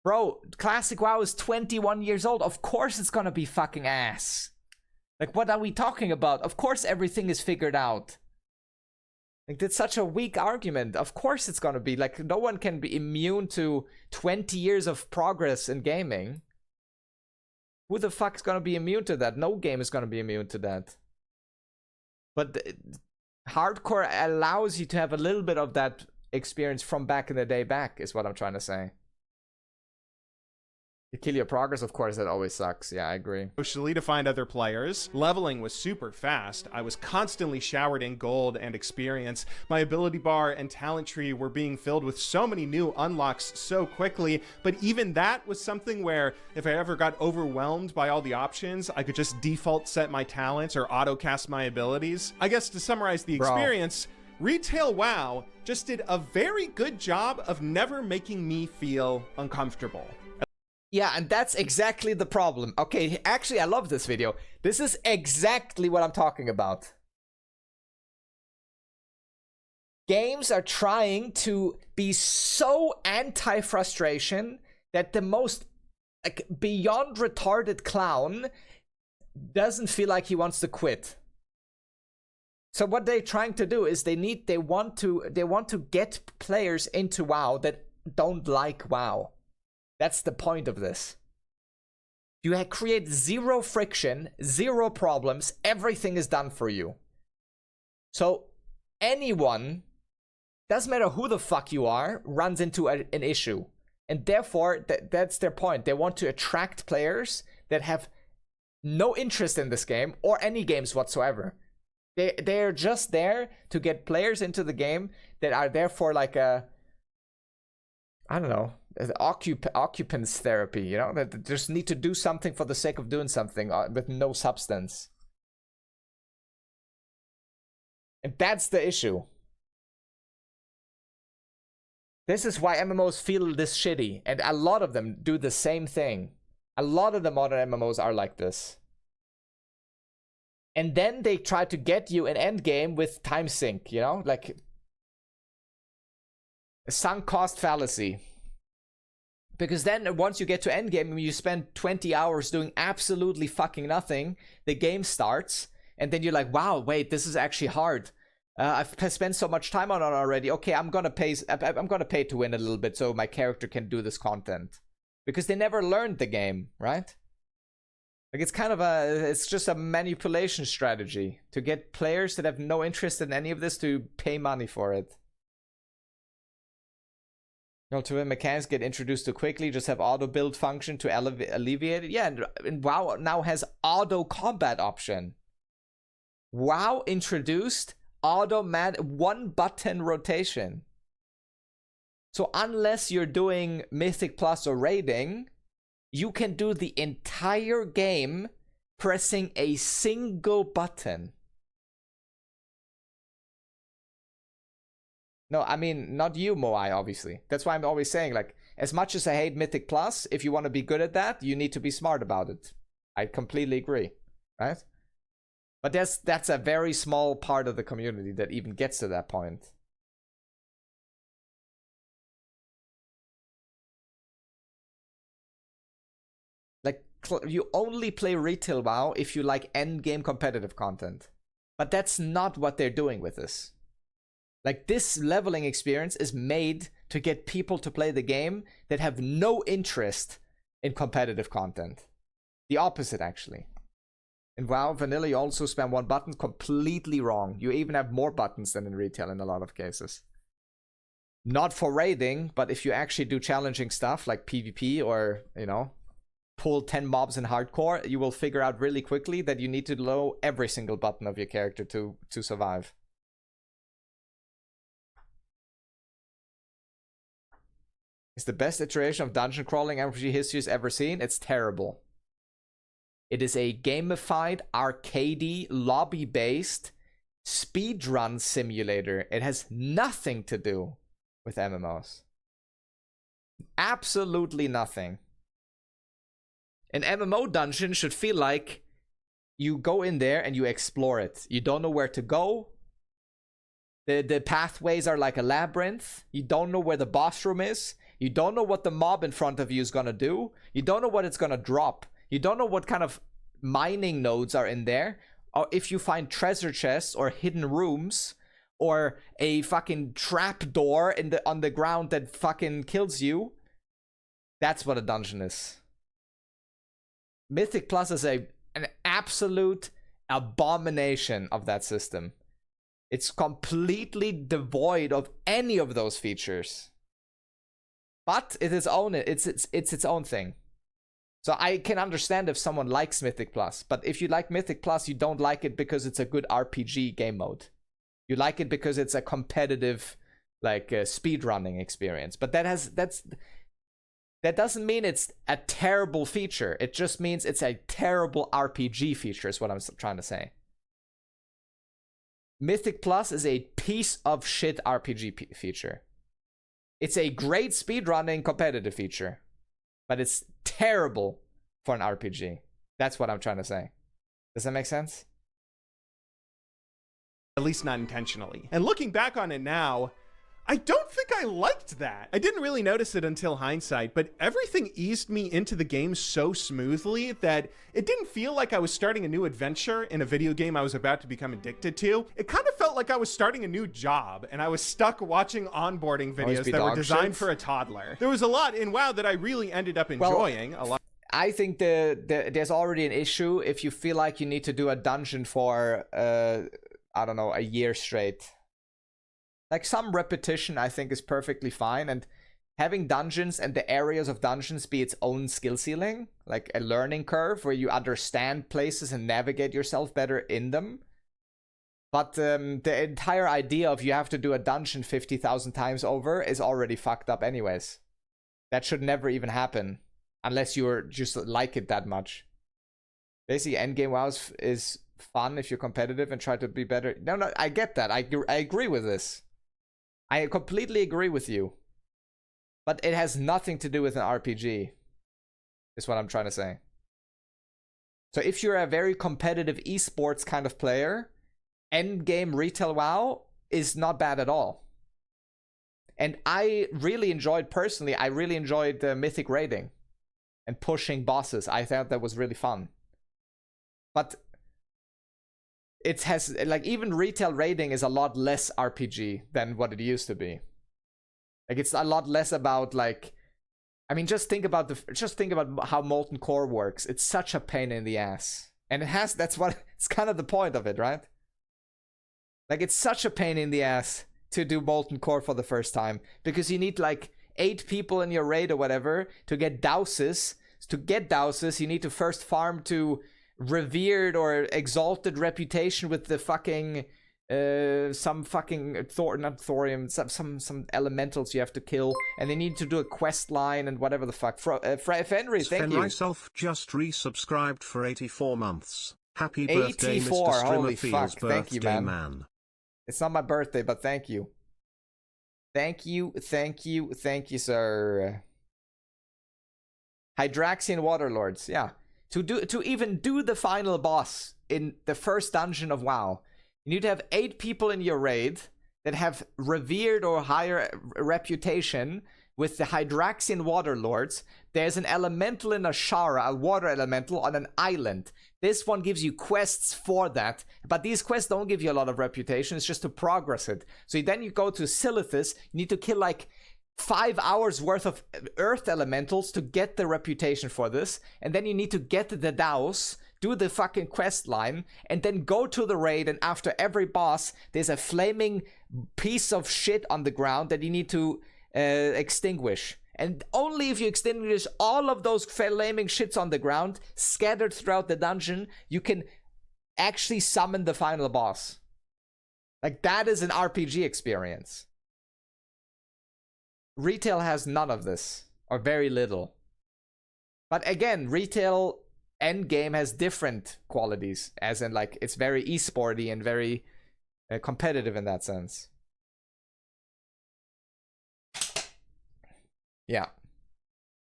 Bro, Classic WoW is 21 years old. Of course it's gonna be fucking ass. Like, what are we talking about? Of course everything is figured out. Like, that's such a weak argument. Of course it's gonna be. Like, no one can be immune to 20 years of progress in gaming. Who the fuck's gonna be immune to that? No game is gonna be immune to that. But hardcore allows you to have a little bit of that experience from back in the day back, is what I'm trying to say. You kill your progress, of course, that always sucks. Yeah, I agree. socially to find other players. Leveling was super fast. I was constantly showered in gold and experience. My ability bar and talent tree were being filled with so many new unlocks so quickly, but even that was something where if I ever got overwhelmed by all the options, I could just default set my talents or auto cast my abilities. I guess to summarize the experience, Retail WoW just did a very good job of never making me feel uncomfortable. Yeah, and that's exactly the problem. Okay, actually, I love this video. This is exactly what I'm talking about. Games are trying to be so anti-frustration that the most, like, beyond retarded clown doesn't feel like he wants to quit. So what they're trying to do is they want to get players into WoW that don't like WoW. That's the point of this. You create zero friction, zero problems, everything is done for you. So anyone, doesn't matter who the fuck you are, runs into an issue. And therefore, that's their point. They want to attract players that have no interest in this game or any games whatsoever. They're just there to get players into the game that are there for, like, a, I don't know, occupants therapy, you know, that just need to do something for the sake of doing something with no substance. And that's the issue. This is why MMOs feel this shitty, and a lot of them do the same thing. A lot of the modern MMOs are like this. And then they try to get you an endgame with time sink, you know, like a sunk cost fallacy. Because then once you get to endgame, you spend 20 hours doing absolutely fucking nothing, the game starts, and then you're like, wow, wait, this is actually hard. I've spent so much time on it already. Okay, I'm gonna pay to win a little bit so my character can do this content. Because they never learned the game, right? Like, it's just a manipulation strategy to get players that have no interest in any of this to pay money for it. To mechanics get introduced too quickly, just have auto build function to alleviate it. Yeah, and WoW now has auto combat option. WoW introduced one button rotation. So unless you're doing Mythic Plus or raiding, you can do the entire game pressing a single button. No, I mean, not you, Moai, obviously. That's why I'm always saying, like, as much as I hate Mythic Plus, if you want to be good at that, you need to be smart about it. I completely agree, right? But that's a very small part of the community that even gets to that point. Like, you only play retail WoW if you like endgame competitive content. But that's not what they're doing with this. Like, this leveling experience is made to get people to play the game that have no interest in competitive content. The opposite, actually. In WoW Vanilla, you also spam one button. Completely wrong. You even have more buttons than in retail in a lot of cases. Not for raiding, but if you actually do challenging stuff like PvP or, you know, pull 10 mobs in hardcore, you will figure out really quickly that you need to low every single button of your character to survive. It's the best iteration of dungeon crawling RPG history has ever seen. It's terrible. It is a gamified, arcadey, lobby-based speedrun simulator. It has nothing to do with MMOs. Absolutely nothing. An MMO dungeon should feel like you go in there and you explore it. You don't know where to go. The pathways are like a labyrinth. You don't know where the boss room is. You don't know what the mob in front of you is gonna do. You don't know what it's gonna drop. You don't know what kind of mining nodes are in there. Or if you find treasure chests or hidden rooms or a fucking trap door on the ground that fucking kills you. That's what a dungeon is. Mythic Plus is an absolute abomination of that system. It's completely devoid of any of those features. But it's its own thing. So I can understand if someone likes Mythic Plus, but if you like Mythic Plus, you don't like it because it's a good RPG game mode. You like it because it's a competitive, like, speedrunning experience. But that doesn't mean it's a terrible feature. It just means it's a terrible RPG feature, is what I'm trying to say. Mythic Plus is a piece of shit RPG feature. It's a great speedrunning competitive feature, but it's terrible for an RPG. That's what I'm trying to say. Does that make sense? At least not intentionally. And looking back on it now, I don't think I liked that. I didn't really notice it until hindsight, but everything eased me into the game so smoothly that it didn't feel like I was starting a new adventure in a video game I was about to become addicted to. It kind of felt like I was starting a new job and I was stuck watching onboarding videos that were designed for a toddler. There was a lot in WoW that I really ended up enjoying. A lot. I think there's already an issue if you feel like you need to do a dungeon for, I don't know, a year straight. Like, some repetition, I think, is perfectly fine. And having dungeons and the areas of dungeons be its own skill ceiling, like a learning curve where you understand places and navigate yourself better in them. But the entire idea of you have to do a dungeon 50,000 times over is already fucked up anyways. That should never even happen. Unless you're just like it that much. Basically, endgame WoW is fun if you're competitive and try to be better. No, I get that. I agree with this. I completely agree with you. But it has nothing to do with an RPG. Is what I'm trying to say. So if you're a very competitive esports kind of player, endgame retail WoW is not bad at all. And I really enjoyed the mythic raiding and pushing bosses. I thought that was really fun. But it has, like, even retail raiding is a lot less RPG than what it used to be. Like, it's a lot less about, like, I mean, just think about how Molten Core works. It's such a pain in the ass. And that's what, it's kind of the point of it, right? Like, it's such a pain in the ass to do Molten Core for the first time, because you need like 8 people in your raid or whatever to get douses. To get douses, you need to first farm to revered or exalted reputation with the fucking some fucking not thorium, some elementals you have to kill, and they need to do a quest line and whatever the fuck. Fenry, thank you. Myself just resubscribed for 84 months. Happy birthday, 84, Mr. holy Strimmerfield's fuck, thank you, birthday, man. It's not my birthday, but thank you. Thank you, sir. Hydraxian Waterlords, yeah. To even do the final boss in the first dungeon of WoW, you need to have 8 people in your raid that have revered or higher reputation with the Hydraxian Waterlords. There's an elemental in Ashara, a water elemental on an island. This one gives you quests for that, but these quests don't give you a lot of reputation. It's just to progress it. So then you go to Silithus, you need to kill like 5 hours worth of earth elementals to get the reputation for this, and then you need to get the douse, do the fucking quest line, and then go to the raid, and after every boss there's a flaming piece of shit on the ground that you need to extinguish. And only if you extinguish all of those flaming shits on the ground scattered throughout the dungeon, you can actually summon the final boss. Like, that is an RPG experience. Retail has none of this, or very little. But again, retail endgame has different qualities, as in, like, it's very esporty and very competitive in that sense. Yeah.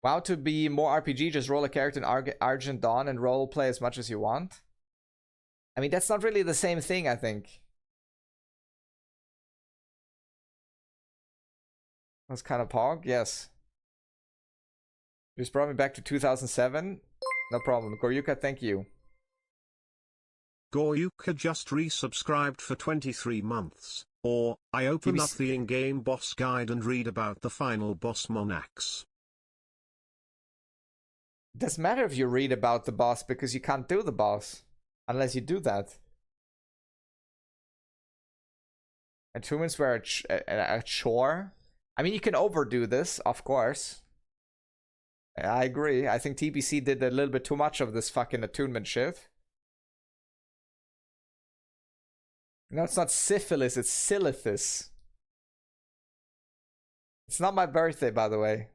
WoW to be more RPG, just roll a character in Argent Dawn and role play as much as you want. I mean, that's not really the same thing, I think. That's kind of pog, yes. Just brought me back to 2007. No problem. Goryuka, thank you. Goryuka just resubscribed for 23 months. Or, I open up the in-game boss guide and read about the final boss Monax. Doesn't matter if you read about the boss, because you can't do the boss unless you do that. Attunements were a chore. I mean, you can overdo this, of course. I agree. I think TBC did a little bit too much of this fucking attunement shit. No, it's not syphilis, it's Silithus. It's not my birthday, by the way.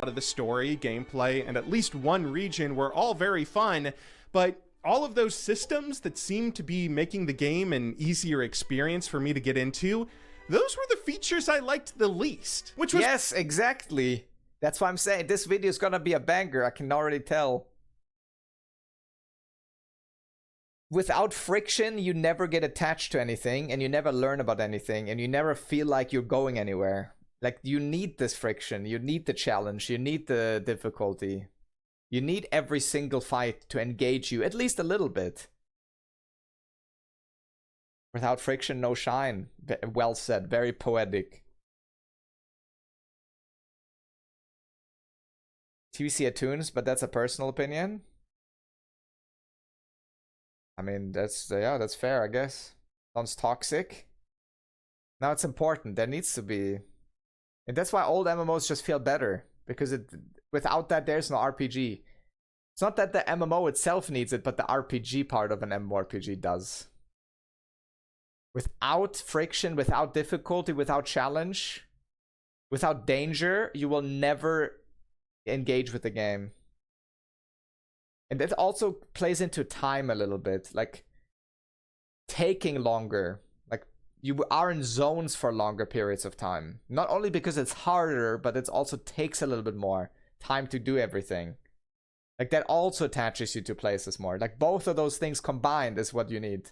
Out of the story, gameplay, and at least one region were all very fun, but all of those systems that seemed to be making the game an easier experience for me to get into, those were the features I liked the least. Which was— Yes, exactly. That's why I'm saying this video is gonna be a banger, I can already tell. Without friction, you never get attached to anything, and you never learn about anything, and you never feel like you're going anywhere. Like, you need this friction, you need the challenge, you need the difficulty. You need every single fight to engage you, at least a little bit. Without friction, no shine. Well said, very poetic. TBC attunes, but that's a personal opinion. I mean, that's fair, I guess. Sounds toxic. Now it's important. There needs to be, and that's why old MMOs just feel better, because without that there's no RPG. It's not that the MMO itself needs it, but the RPG part of an MMORPG does. Without friction, without difficulty, without challenge, without danger, you will never engage with the game. And that also plays into time a little bit, like taking longer. Like, you are in zones for longer periods of time. Not only because it's harder, but it also takes a little bit more time to do everything. Like, that also attaches you to places more. Like, both of those things combined is what you need.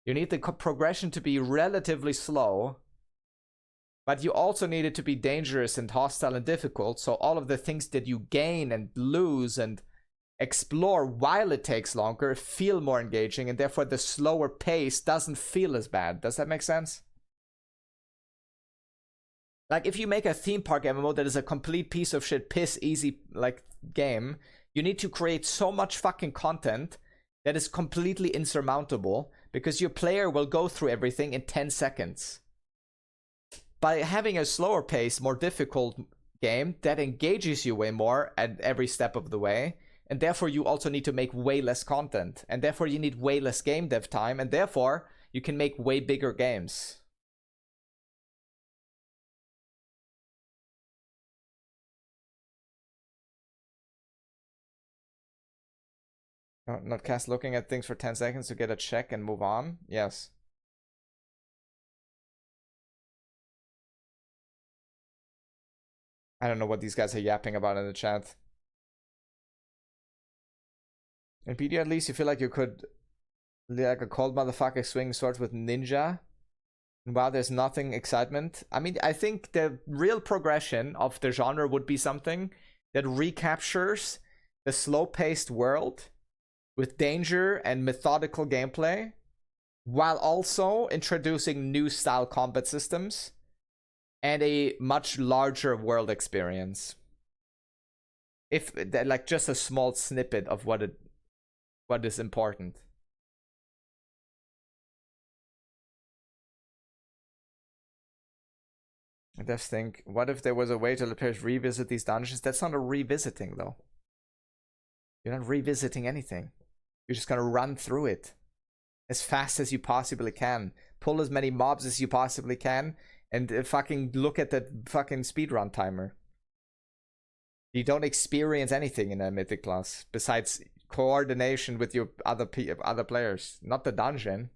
You need the progression to be relatively slow, But you also need it to be dangerous and hostile and difficult, so all of the things that you gain and lose and explore while it takes longer feel more engaging, and therefore the slower pace doesn't feel as bad. Does that make sense? Like, if you make a theme park MMO that is a complete piece of shit, piss easy, like, game, you need to create so much fucking content that is completely insurmountable, because your player will go through everything in 10 seconds. By having a slower pace, more difficult game that engages you way more at every step of the way, and therefore you also need to make way less content, and therefore you need way less game dev time, and therefore you can make way bigger games. Oh, not cast looking at things for 10 seconds to get a check and move on? Yes. I don't know what these guys are yapping about in the chat. In PD at least, you feel like you could, like a cold motherfucker swing swords with ninja. And while there's nothing excitement. I mean, I think the real progression of the genre would be something that recaptures the slow-paced world with danger and methodical gameplay, while also introducing new style combat systems and a much larger world experience. If like just a small snippet of what is important. I just think, what if there was a way to let players revisit these dungeons? That's not a revisiting, though. You're not revisiting anything. You're just gonna run through it as fast as you possibly can. Pull as many mobs as you possibly can, and fucking look at that fucking speedrun timer. You don't experience anything in a mythic class besides coordination with your other players, not the dungeon.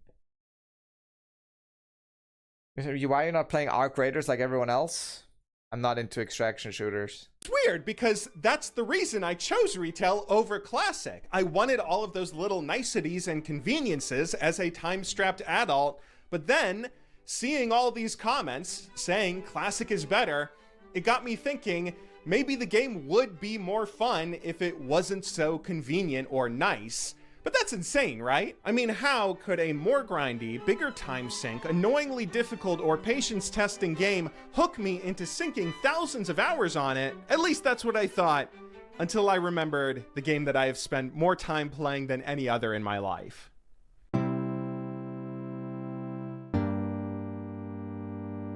Why are you not playing Arc Raiders like everyone else? I'm not into extraction shooters. It's weird because that's the reason I chose retail over classic. I wanted all of those little niceties and conveniences as a time-strapped adult, but then seeing all these comments saying classic is better, it got me thinking maybe the game would be more fun if it wasn't so convenient or nice. But that's insane, right? I mean, how could a more grindy, bigger time sink, annoyingly difficult or patience testing game hook me into sinking thousands of hours on it? At least that's what I thought, until I remembered the game that I have spent more time playing than any other in my life.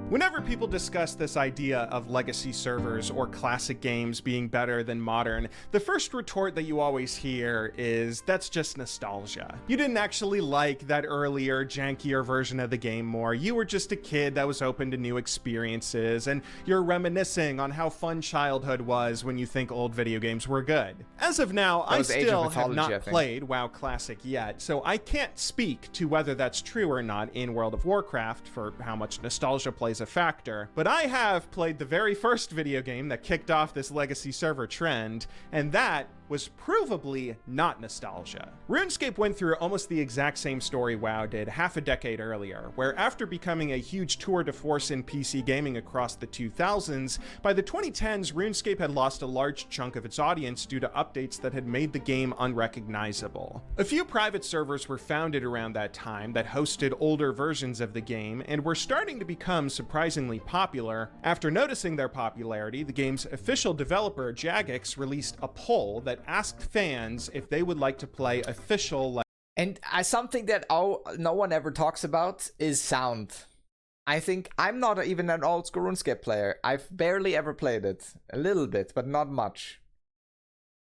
Whenever people discuss this idea of legacy servers or classic games being better than modern, the first retort that you always hear is, that's just nostalgia. You didn't actually like that earlier, jankier version of the game more. You were just a kid that was open to new experiences, and you're reminiscing on how fun childhood was when you think old video games were good. As of now, I still have not played WoW Classic yet, so I can't speak to whether that's true or not in World of Warcraft for how much nostalgia plays a factor, but I have played the very first video game that kicked off this legacy server trend, and that was provably not nostalgia. RuneScape went through almost the exact same story WoW did half a decade earlier, where after becoming a huge tour de force in PC gaming across the 2000s, by the 2010s, RuneScape had lost a large chunk of its audience due to updates that had made the game unrecognizable. A few private servers were founded around that time that hosted older versions of the game and were starting to become surprisingly popular. After noticing their popularity, the game's official developer, Jagex, released a poll that asked fans if they would like to play official. And something that no one ever talks about is sound. I think I'm not even an old school RuneScape player. I've barely ever played it. A little bit, but not much.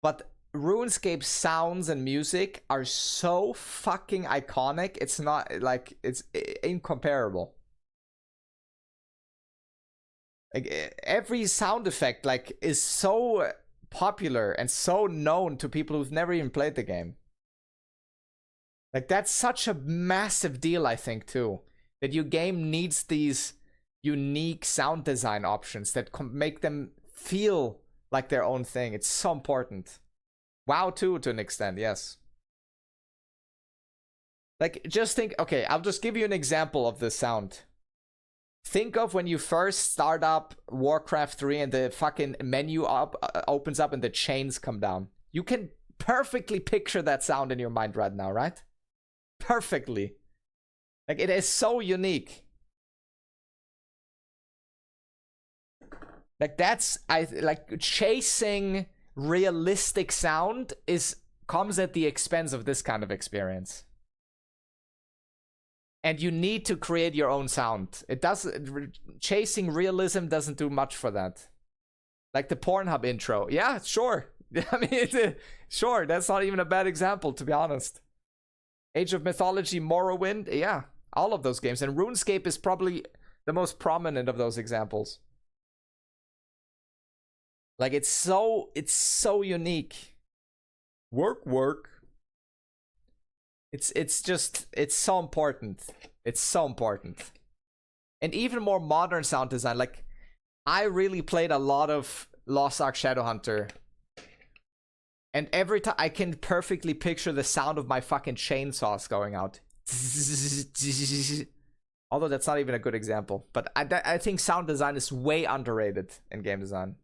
But RuneScape sounds and music are so fucking iconic. It's not like, it's incomparable. Like every sound effect like is so popular and so known to people who've never even played the game. Like that's such a massive deal, I think, too, that your game needs these unique sound design options that make them feel like their own thing. It's so important. WoW too, to an extent, yes. Like just think, okay, I'll just give you an example of the sound. think of when you first start up Warcraft 3 and the fucking menu opens up and the chains come down. You can perfectly picture that sound in your mind right now, right? Perfectly. Like, it is so unique. Like, that's, like, chasing realistic sound comes at the expense of this kind of experience. And you need to create your own sound. Chasing realism doesn't do much for that. Like the Pornhub intro. Yeah, sure. I mean, sure, that's not even a bad example, to be honest. Age of Mythology, Morrowind, yeah, all of those games. And RuneScape is probably the most prominent of those examples. Like, it's so unique. Work. It's so important. It's so important. And even more modern sound design. Like, I really played a lot of Lost Ark Shadowhunter. And every time I can perfectly picture the sound of my fucking chainsaws going out. Although that's not even a good example. But I think sound design is way underrated in game design.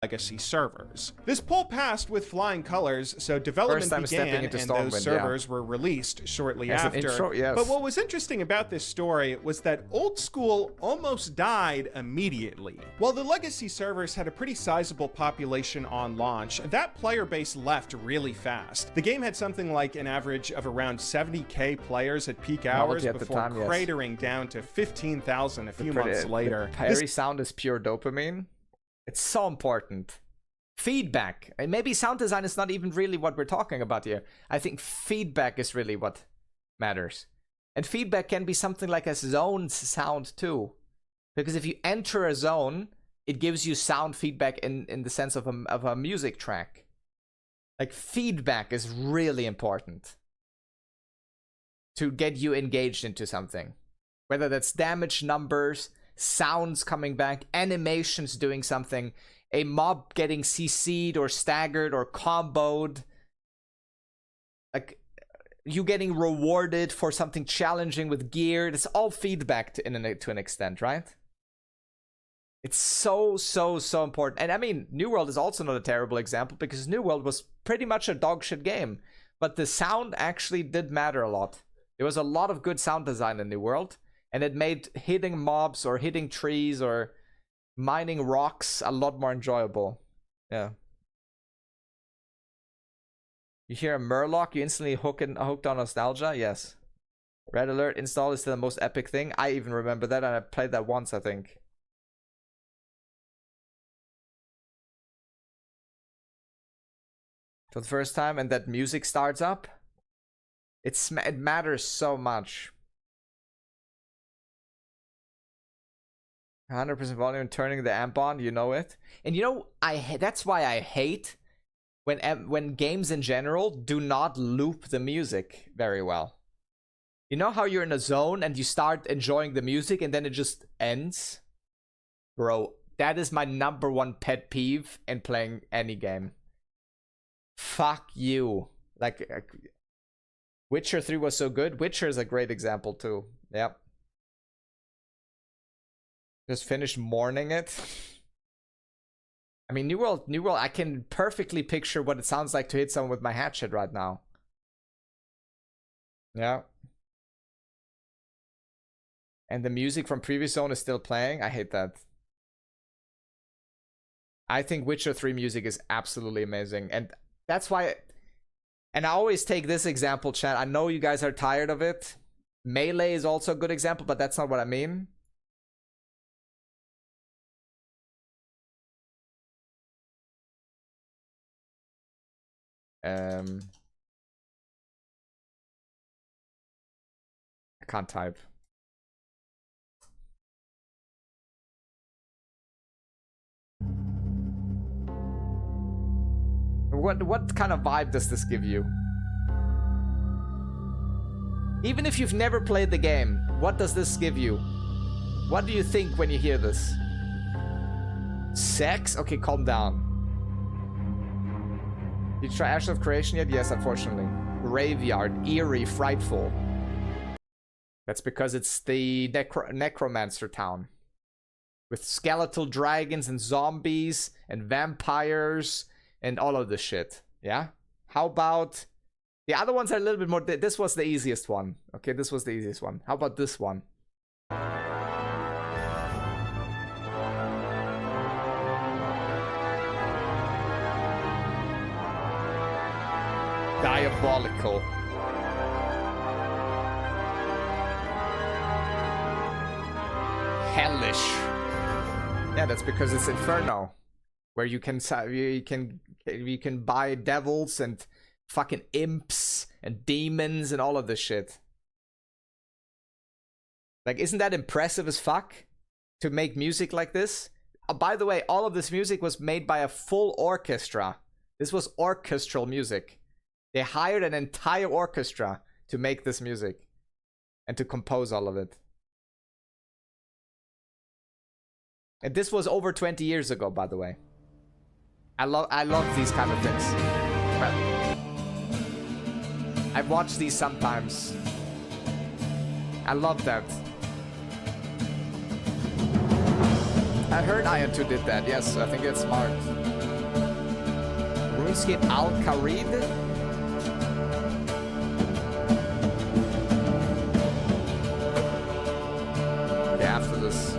Legacy servers. This poll passed with flying colors, so development began and those servers were released shortly after. Intro, yes. But what was interesting about this story was that old school almost died immediately. While the legacy servers had a pretty sizable population on launch, that player base left really fast. The game had something like an average of around 70k players at peak hours before cratering down to 15,000 a few months later. Parry sound is pure dopamine. It's so important. Feedback. And maybe sound design is not even really what we're talking about here. I think feedback is really what matters. And feedback can be something like a zone sound too. Because if you enter a zone, it gives you sound feedback in the sense of a music track. Like, feedback is really important to get you engaged into something. Whether that's damage numbers, sounds coming back, animations doing something, a mob getting CC'd or staggered or comboed, like you getting rewarded for something challenging with gear. It's all feedback to an extent, right? It's so important. And I mean, New World is also not a terrible example, because New World was pretty much a dogshit game, but the sound actually did matter a lot. There was a lot of good sound design in New World. And it made hitting mobs or hitting trees or mining rocks a lot more enjoyable. Yeah. You hear a Murloc, you instantly hooked on nostalgia? Yes. Red Alert install is still the most epic thing. I even remember that, and I played that once, I think. For the first time, and that music starts up. It matters so much. 100% volume, turning the amp on, you know it. And you know, that's why I hate when games in general do not loop the music very well. You know how you're in a zone and you start enjoying the music and then it just ends? Bro, that is my #1 pet peeve in playing any game. Fuck you. Like, Witcher 3 was so good. Witcher is a great example too. Yep. Just finished mourning it. I mean, New World, I can perfectly picture what it sounds like to hit someone with my hatchet right now. Yeah. And the music from previous zone is still playing. I hate that. I think Witcher 3 music is absolutely amazing. And that's why... And I always take this example, chat. I know you guys are tired of it. Melee is also a good example, but that's not what I mean. I can't type. What kind of vibe does this give you? Even if you've never played the game, what does this give you? What do you think when you hear this? Sex? Okay, calm down. Did you try Ashes of Creation yet? Yes, unfortunately. Graveyard, eerie, frightful. That's because it's the necromancer town. With skeletal dragons and zombies and vampires and all of this shit. Yeah? How about... The other ones are a little bit more... This was the easiest one. Okay, this was the easiest one. How about this one? Diabolical. Hellish. Yeah, that's because it's Inferno, where you can buy devils and fucking imps and demons and all of this shit. Like, isn't that impressive as fuck to make music like this? By the way, all of this music was made by a full orchestra. This was orchestral music. They hired an entire orchestra to make this music and to compose all of it. And this was over 20 years ago, by the way. I love these kind of things. But I've watched these sometimes. I love that. I heard Iron 2 did that. Yes, I think it's smart. RuneScape Al-Kharid? Yeah, after this.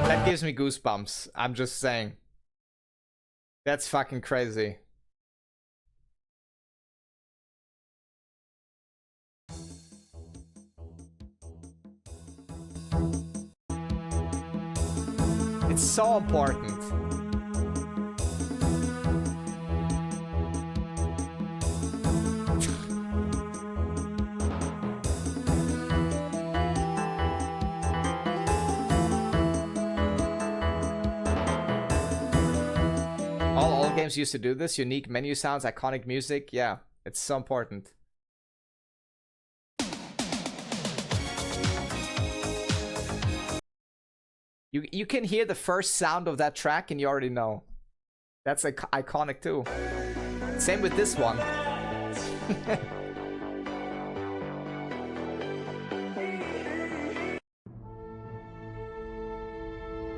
That gives me goosebumps. I'm just saying. That's fucking crazy. It's so important. All games used to do this. Unique menu sounds, iconic music. Yeah, it's so important. You can hear the first sound of that track and you already know. That's like iconic too. Same with this one.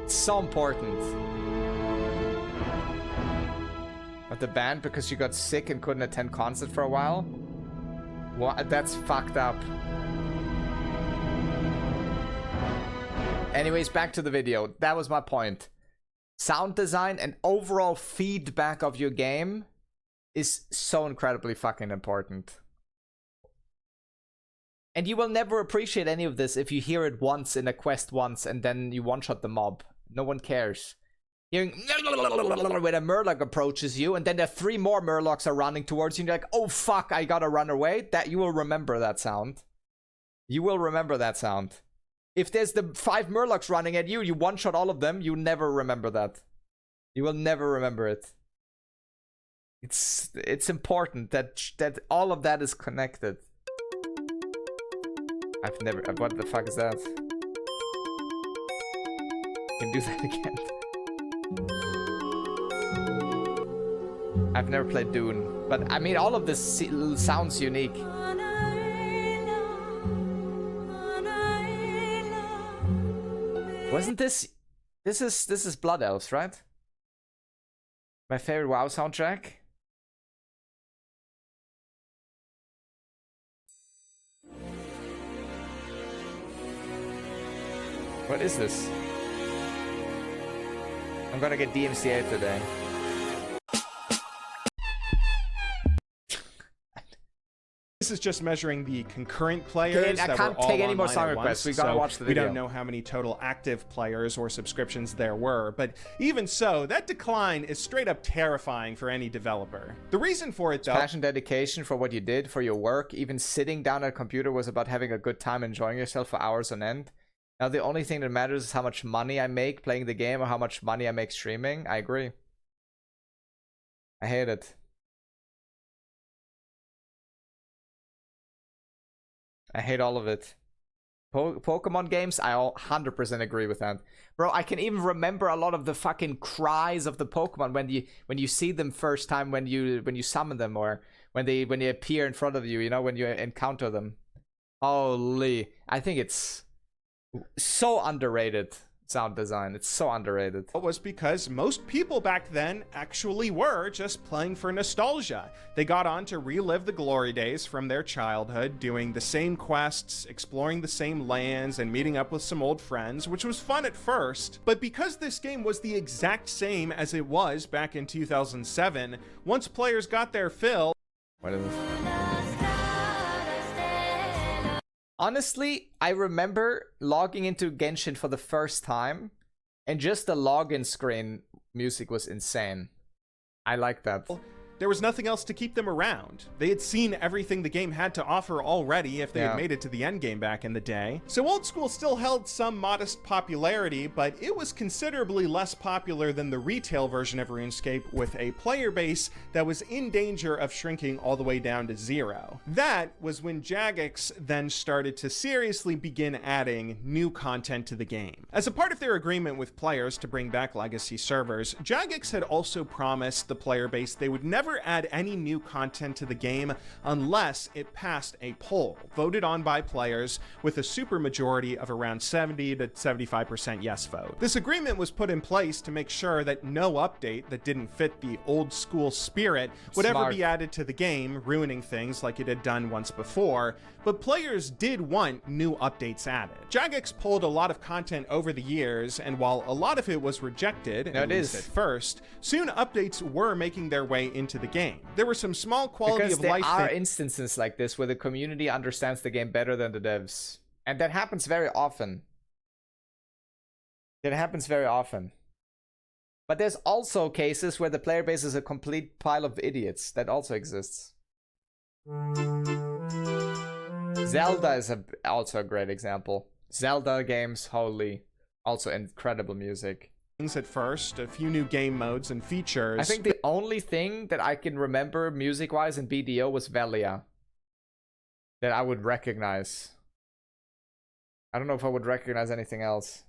It's so important. But the band because you got sick and couldn't attend concert for a while? What? That's fucked up. Anyways, back to the video. That was my point. Sound design and overall feedback of your game is so incredibly fucking important. And you will never appreciate any of this if you hear it once in a quest once and then you one-shot the mob. No one cares. Hearing when a Murloc approaches you and then there are 3 more Murlocs are running towards you and you're like, oh fuck, I gotta run away. That you will remember that sound. You will remember that sound. If there's the 5 Murlocs running at you, you one-shot all of them, you never remember that. You will never remember it. It's important that all of that is connected. I've never... What the fuck is that? Can do that again. I've never played Dune, but I mean all of this sounds unique. Wasn't this is Blood Elves, right? My favorite WoW soundtrack. What is this? I'm gonna get DMCA today. This is just measuring the concurrent players. I can't take any more song requests. We gotta watch the video. We don't know how many total active players or subscriptions there were, but even so, that decline is straight up terrifying for any developer. The reason for it, though... Passion, dedication for what you did, for your work. Even sitting down at a computer was about having a good time, enjoying yourself for hours on end. Now the only thing that matters is how much money I make playing the game or how much money I make streaming. I agree. I hate it. I hate all of it. Pokemon games, I 100% agree with that. Bro, I can even remember a lot of the fucking cries of the Pokemon when you see them first time, when you summon them, or when they appear in front of you, you know, when you encounter them. Holy, I think it's so underrated. Sound design, it's so underrated. It was because most people back then actually were just playing for nostalgia. They got on to relive the glory days from their childhood, doing the same quests, exploring the same lands, and meeting up with some old friends, which was fun at first. But because this game was the exact same as it was back in 2007, once players got their fill, What is this? Honestly, I remember logging into Genshin for the first time, and just the login screen music was insane. I like that. there was nothing else to keep them around. They had seen everything the game had to offer already if they had made it to the endgame back in the day. So Old School still held some modest popularity, but it was considerably less popular than the retail version of RuneScape, with a player base that was in danger of shrinking all the way down to zero. That was when Jagex then started to seriously begin adding new content to the game. As a part of their agreement with players to bring back legacy servers, Jagex had also promised the player base they would never add any new content to the game unless it passed a poll voted on by players with a supermajority of around 70 to 75% yes vote. This agreement was put in place to make sure that no update that didn't fit the old school spirit would ever be added to the game, ruining things like it had done once before, but players did want new updates added. Jagex pulled a lot of content over the years, and while a lot of it was rejected, at least at first, soon updates were making their way into the game. There were some small quality of life things. There are instances like this where the community understands the game better than the devs. And that happens very often. It happens very often. But there's also cases where the player base is a complete pile of idiots. That also exists. Zelda is also a great example. Zelda games, holy. Also incredible music. At first, a few new game modes and features. I think the only thing that I can remember music-wise in BDO was Velia. That I would recognize. I don't know if I would recognize anything else.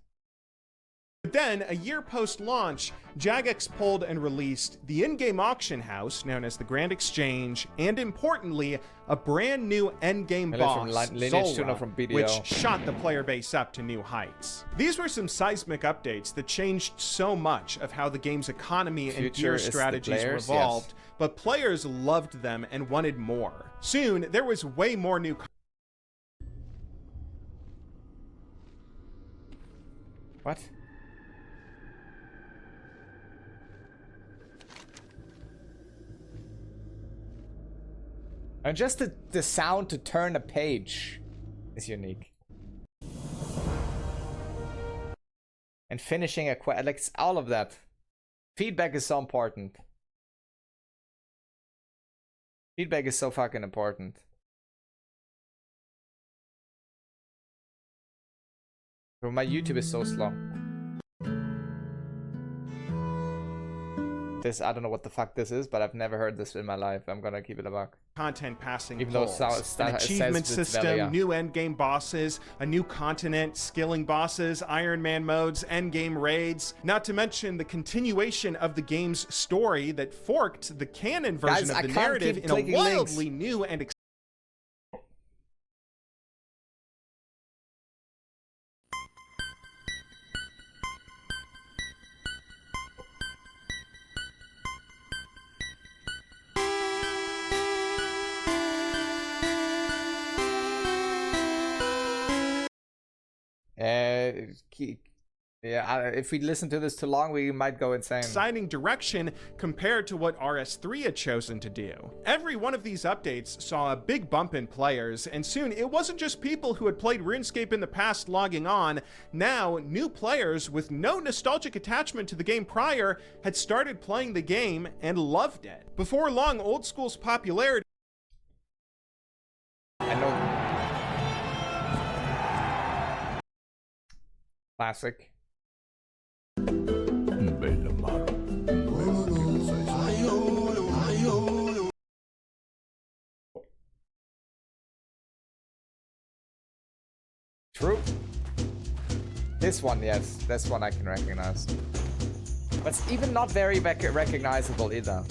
But then, a year post-launch, Jagex pulled and released the in-game auction house, known as the Grand Exchange, and importantly, a brand new endgame boss, Zola, which shot the player base up to new heights. These were some seismic updates that changed so much of how the game's economy and gear strategies revolved, but players loved them and wanted more. Soon, there was way more new What? And just the sound to turn a page is unique. And finishing a quest, like all of that. Feedback is so important. Feedback is so fucking important. Bro, my YouTube is so slow. This, I don't know what the fuck this is, but I've never heard this in my life. I'm gonna keep it a buck. Content passing even though an achievement system, new endgame bosses, a new continent, skilling bosses, Iron Man modes, endgame raids, not to mention the continuation of the game's story that forked the canon version of the narrative in a wildly new and if we listen to this too long, we might go insane. Exciting direction compared to what RS3 had chosen to do. Every one of these updates saw a big bump in players, and soon it wasn't just people who had played RuneScape in the past logging on. Now, new players with no nostalgic attachment to the game prior had started playing the game and loved it. Before long, Old School's popularity Classic. True. This one, yes. This one I can recognize. But it's even not very recognizable either.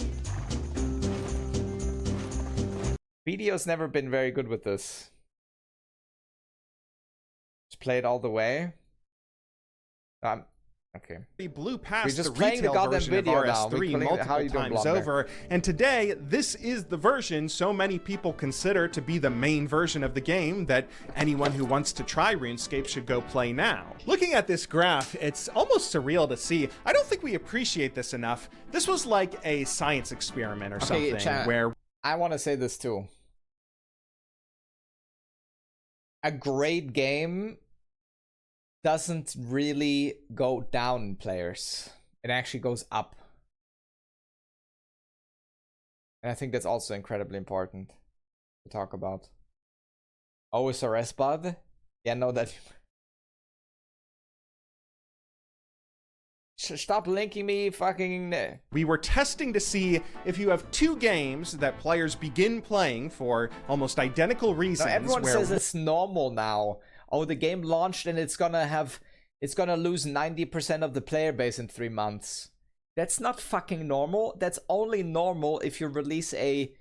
Video's never been very good with this. Just play it all the way. Okay. We blew past We're just the playing the retail goddamn version of video now. RS3 multiple times over, and today, this is the version so many people consider to be the main version of the game that anyone who wants to try RuneScape should go play now. Looking at this graph, it's almost surreal to see. I don't think we appreciate this enough. This was like a science experiment or something where... I want to say this too. A great game doesn't really go down in players. It actually goes up. And I think that's also incredibly important to talk about. OSRS bud? Yeah, no, that... Stop linking me, fucking... We were testing to see if you have two games that players begin playing for almost identical reasons. No, everyone says it's normal now. Oh, the game launched and it's gonna lose 90% of the player base in 3 months. That's not fucking normal. That's only normal if you release a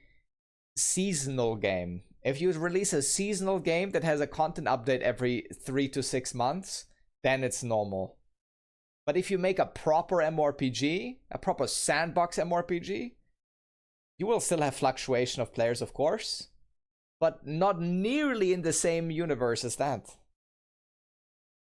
seasonal game. If you release a seasonal game that has a content update every 3 to 6 months, then it's normal. But if you make a proper MMORPG, a proper sandbox MMORPG, you will still have fluctuation of players, of course, but not nearly in the same universe as that.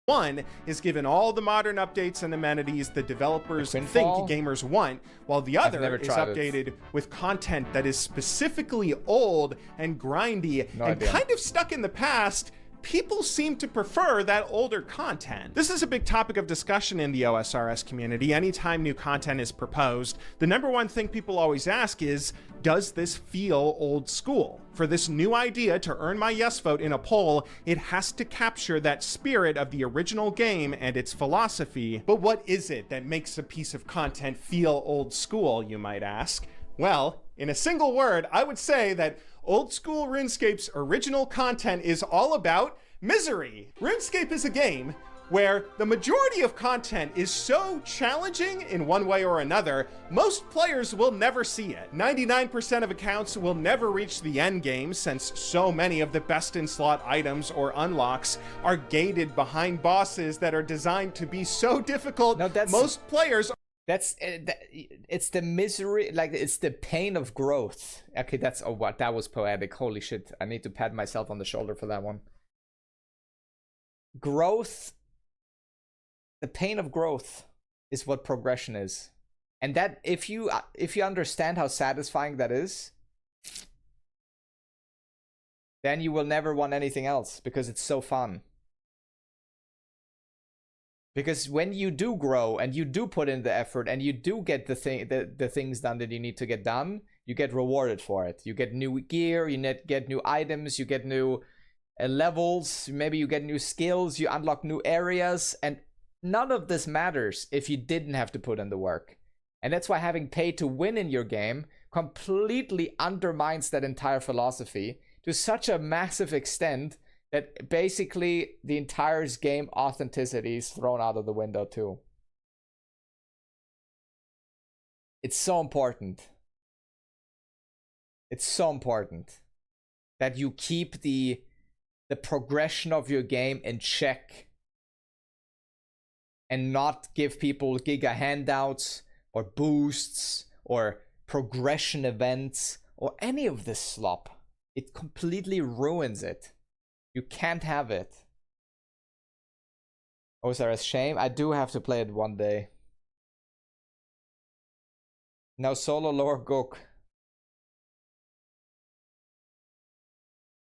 One is given all the modern updates and amenities the developers think gamers want, while the other is updated with content that is specifically old and grindy kind of stuck in the past. People seem to prefer that older content. This is a big topic of discussion in the OSRS community. Anytime new content is proposed, the number one thing people always ask is, does this feel old school? For this new idea to earn my yes vote in a poll, it has to capture that spirit of the original game and its philosophy. But what is it that makes a piece of content feel old school, you might ask? Well, in a single word, I would say that old school RuneScape's original content is all about misery. RuneScape is a game where the majority of content is so challenging in one way or another, most players will never see it. 99% of accounts will never reach the end game, since so many of the best in slot items or unlocks are gated behind bosses that are designed to be so difficult. Most players... It's the misery, like it's the pain of growth. Okay, what that was poetic. Holy shit, I need to pat myself on the shoulder for that one. Growth, the pain of growth is what progression is. And that if you understand how satisfying that is, then you will never want anything else, because it's so fun. Because when you do grow and you do put in the effort and you do get the things done that you need to get done, you get rewarded for it. You get new gear, you get new items, you get new levels, maybe you get new skills, you unlock new areas, and none of this matters if you didn't have to put in the work. And that's why having pay to win in your game completely undermines that entire philosophy to such a massive extent that basically the entire game authenticity is thrown out of the window too. It's so important. It's so important that you keep the progression of your game in check and not give people giga handouts or boosts or progression events or any of this slop. It completely ruins it. You can't have it. OSRS shame. I do have to play it one day. No solo lore Gook.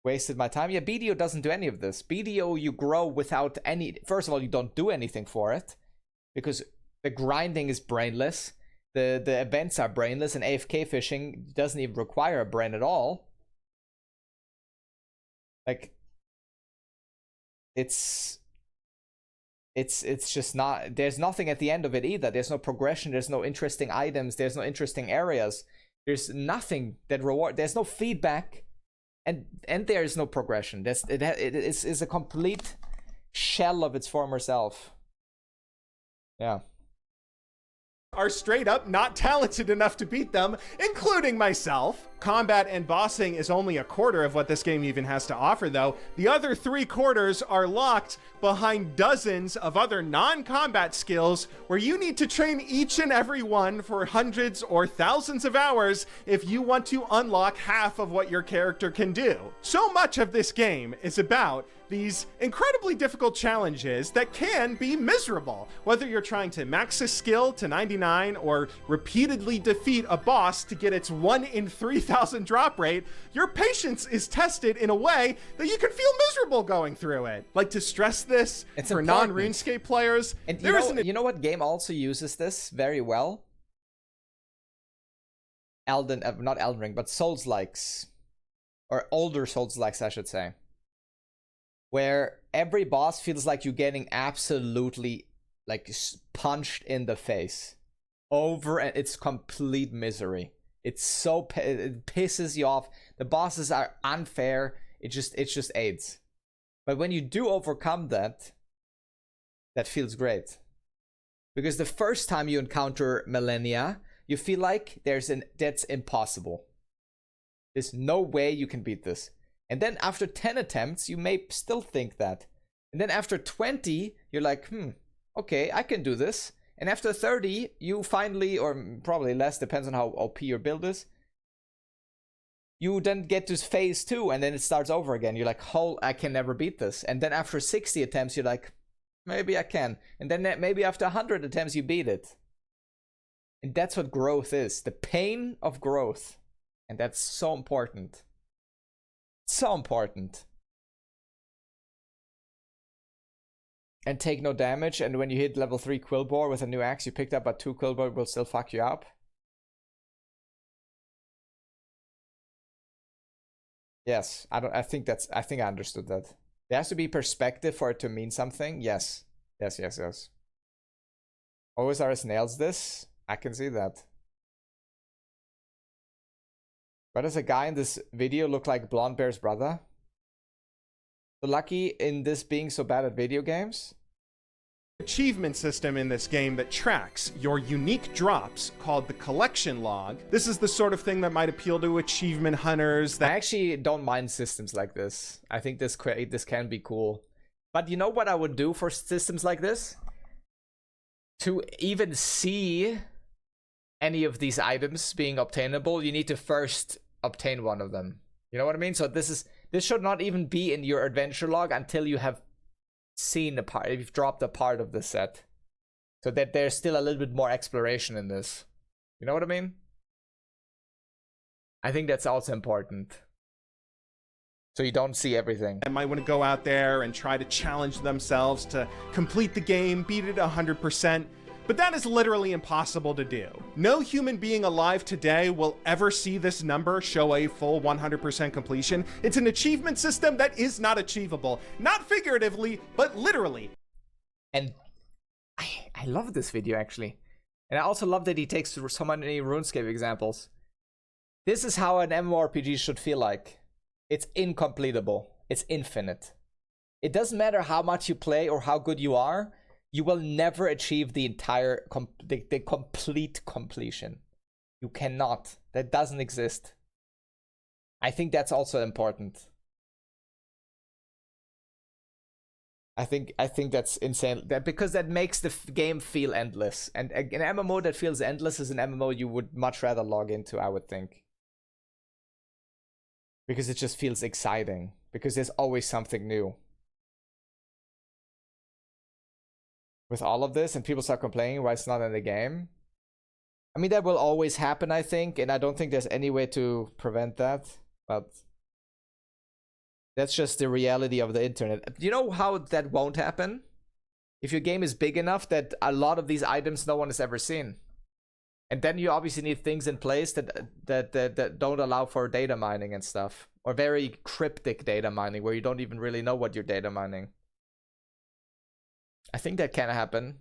Wasted my time. Yeah, BDO doesn't do any of this. BDO, you grow without any... First of all, you don't do anything for it, because the grinding is brainless. The events are brainless, and AFK fishing doesn't even require a brain at all. Like... It's just not, there's nothing at the end of it either. There's no progression, there's no interesting items, there's no interesting areas. There's nothing that there's no feedback, and there is no progression. It's a complete shell of its former self. Yeah. Are straight up not talented enough to beat them, including myself. Combat and bossing is only a quarter of what this game even has to offer, though. The other 3/4 are locked behind dozens of other non-combat skills where you need to train each and every one for hundreds or thousands of hours if you want to unlock half of what your character can do. So much of this game is about these incredibly difficult challenges that can be miserable. Whether you're trying to max a skill to 99 or repeatedly defeat a boss to get its 1 in 3,000 drop rate, your patience is tested in a way that you can feel miserable going through it. Like, to stress this It's for important. non-RuneScape players, And there isn't you know what game also uses this very well? Not Elden Ring, but Souls-likes. Or older Souls-likes, I should say. Where every boss feels like you're getting absolutely like punched in the face over, and it's complete misery. It's so it pisses you off. The bosses are unfair. It just aids. But when you do overcome that, that feels great. Because the first time you encounter Millennia, you feel like that's impossible. There's no way you can beat this. And then after 10 attempts, you may still think that. And then after 20, you're like, okay, I can do this. And after 30, you finally, or probably less, depends on how OP your build is, you then get to phase 2, and then it starts over again. You're like, I can never beat this. And then after 60 attempts, you're like, maybe I can. And then maybe after 100 attempts, you beat it. And that's what growth is. The pain of growth. And that's so important. So important. And take no damage, and when you hit level 3 Quillbore with a new axe you picked up, but 2 Quillbore will still fuck you up. Yes, I think I understood that. There has to be perspective for it to mean something. Yes. Yes. Always are nails this? I can see that. Why does a guy in this video look like Blonde Bear's brother? So lucky in this being so bad at video games? Achievement system in this game that tracks your unique drops called the collection log. This is the sort of thing that might appeal to achievement hunters. I actually don't mind systems like this. I think this can be cool. But you know what I would do for systems like this? To even see any of these items being obtainable, you need to first obtain one of them. You know what I mean? So this should not even be in your adventure log until you have seen a part, if you've dropped a part of the set. So that there's still a little bit more exploration in this. You know what I mean? I think that's also important. So you don't see everything. I might want to go out there and try to challenge themselves to complete the game, beat it 100%. But that is literally impossible to do. No human being alive today will ever see this number show a full 100% completion. It's an achievement system that is not achievable. Not figuratively, but literally. And I love this video, actually. And I also love that he takes so many RuneScape examples. This is how an MMORPG should feel like. It's incompletable. It's infinite. It doesn't matter how much you play or how good you are. You will never achieve the entire, the complete completion. You cannot. That doesn't exist. I think that's also important. I think that's insane. Because that makes the game feel endless. And an MMO that feels endless is an MMO you would much rather log into, I would think. Because it just feels exciting. Because there's always something new. With all of this, and people start complaining why it's not in the game. I mean, that will always happen, I think, and I don't think there's any way to prevent that. But that's just the reality of the internet. You know how that won't happen? If your game is big enough that a lot of these items no one has ever seen. And then you obviously need things in place that don't allow for data mining and stuff. Or very cryptic data mining, where you don't even really know what you're data mining. I think that can happen.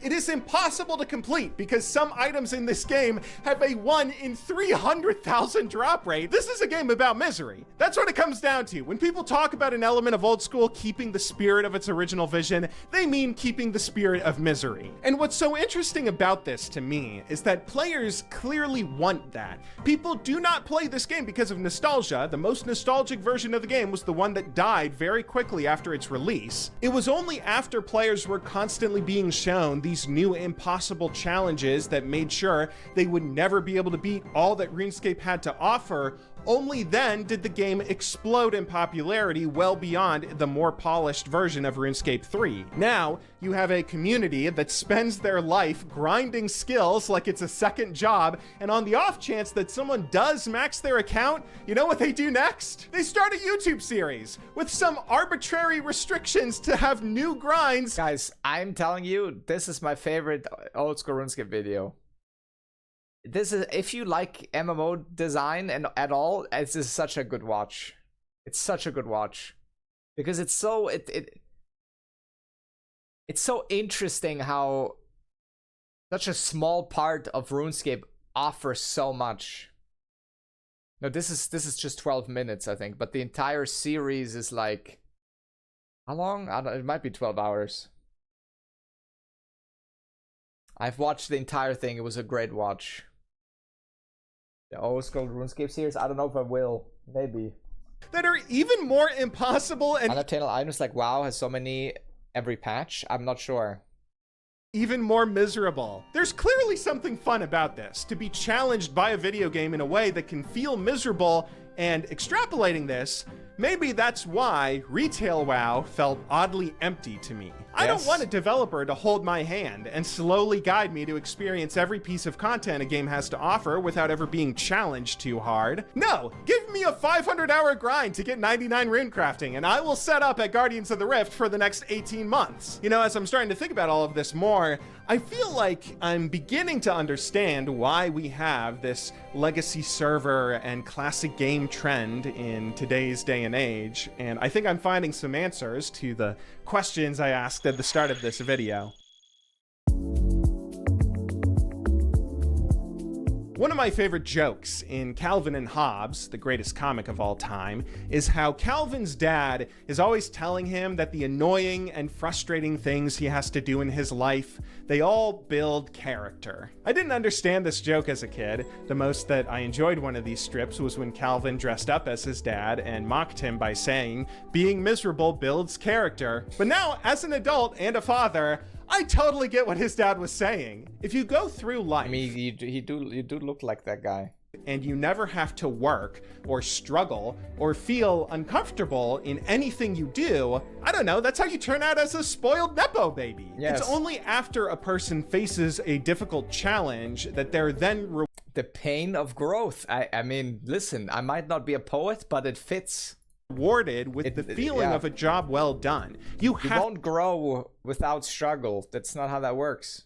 It is impossible to complete because some items in this game have a 1 in 300,000 drop rate. This is a game about misery. That's what it comes down to. When people talk about an element of old school keeping the spirit of its original vision, they mean keeping the spirit of misery. And what's so interesting about this to me is that players clearly want that. People do not play this game because of nostalgia. The most nostalgic version of the game was the one that died very quickly after its release. It was only after players were constantly being shown these new impossible challenges that made sure they would never be able to beat all that RuneScape had to offer. Only then did the game explode in popularity well beyond the more polished version of RuneScape 3. Now, you have a community that spends their life grinding skills like it's a second job, and on the off chance that someone does max their account, you know what they do next? They start a YouTube series with some arbitrary restrictions to have new grinds. Guys, I'm telling you, this is my favorite old school RuneScape video. This is, if you like MMO design and at all, this is such a good watch. It's such a good watch because it's so it's so interesting how such a small part of RuneScape offers so much. No, this is just 12 minutes, I think, but the entire series is like, how long? I don't, it might be 12 hours. I've watched the entire thing. It was a great watch. The old school RuneScape series, I don't know if I will. Maybe. That are even more impossible and unobtainable items like WoW has so many every patch. I'm not sure. Even more miserable. There's clearly something fun about this, to be challenged by a video game in a way that can feel miserable, and extrapolating this, maybe that's why retail WoW felt oddly empty to me. I don't want a developer to hold my hand and slowly guide me to experience every piece of content a game has to offer without ever being challenged too hard. No, give me a 500-hour grind to get 99 rune crafting, and I will set up at Guardians of the Rift for the next 18 months. You know, as I'm starting to think about all of this more, I feel like I'm beginning to understand why we have this legacy server and classic game trend in today's day and age, and I think I'm finding some answers to the questions I asked at the start of this video. One of my favorite jokes in Calvin and Hobbes, the greatest comic of all time, is how Calvin's dad is always telling him that the annoying and frustrating things he has to do in his life, they all build character. I didn't understand this joke as a kid. The most that I enjoyed one of these strips was when Calvin dressed up as his dad and mocked him by saying, "Being miserable builds character." But now, as an adult and a father, I totally get what his dad was saying. If you go through life, I mean, you do look like that guy. And you never have to work or struggle or feel uncomfortable in anything you do, I don't know, that's how you turn out as a spoiled Nepo baby. Yes. It's only after a person faces a difficult challenge that they're then the pain of growth. I mean, listen, I might not be a poet, but it fits. Rewarded with the feeling of a job well done. You won't grow without struggle. That's not how that works.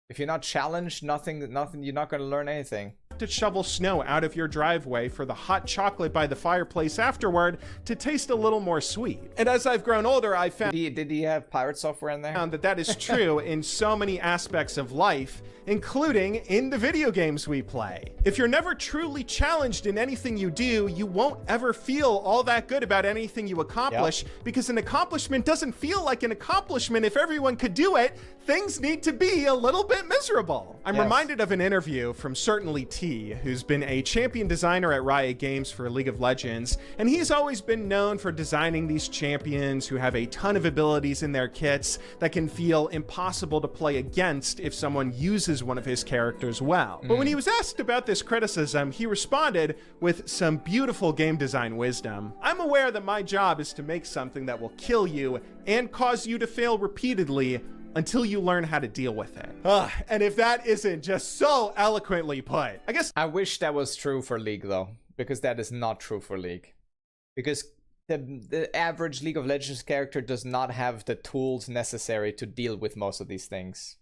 If you're not challenged, nothing, you're not going to learn anything. To shovel snow out of your driveway for the hot chocolate by the fireplace afterward to taste a little more sweet. And as I've grown older, I found did he have pirate software in there? That is true in so many aspects of life, including in the video games we play. If you're never truly challenged in anything you do, you won't ever feel all that good about anything you accomplish, because an accomplishment doesn't feel like an accomplishment if everyone could do it. Things need to be a little bit miserable. I'm reminded of an interview from Certainly T, who's been a champion designer at Riot Games for League of Legends, and he's always been known for designing these champions who have a ton of abilities in their kits that can feel impossible to play against if someone uses one of his characters well. But when he was asked about this criticism, he responded with some beautiful game design wisdom. "I'm aware that my job is to make something that will kill you and cause you to fail repeatedly until you learn how to deal with it." And if that isn't just so eloquently put, I guess I wish that was true for League though, because that is not true for League. Because the average League of Legends character does not have the tools necessary to deal with most of these things.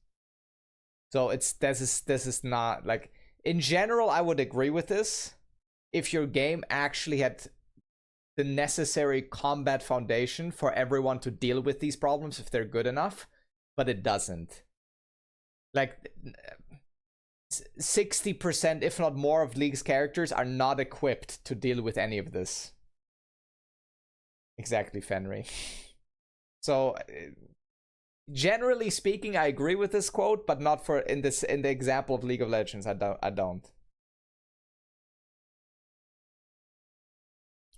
So this is not like, in general, I would agree with this if your game actually had the necessary combat foundation for everyone to deal with these problems if they're good enough. But it doesn't. Like 60%, if not more, of League's characters are not equipped to deal with any of this. Exactly, Fenry. So, generally speaking, I agree with this quote, but not for in the example of League of Legends. I don't.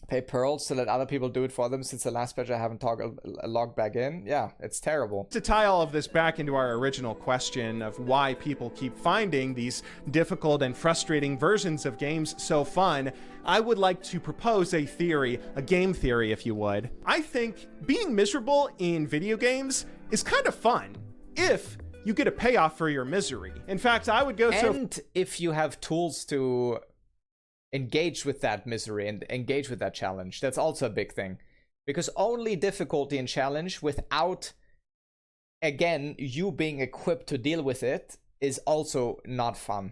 Pay pearls to let other people do it for them. Since the last patch I haven't logged back in. Yeah, it's terrible. To tie all of this back into our original question of why people keep finding these difficult and frustrating versions of games so fun, I would like to propose a theory, a game theory if you would. I think being miserable in video games is kind of fun if you get a payoff for your misery. In fact, I would go and if you have tools to engage with that misery and engage with that challenge. That's also a big thing, because only difficulty and challenge without, again, you being equipped to deal with it is also not fun.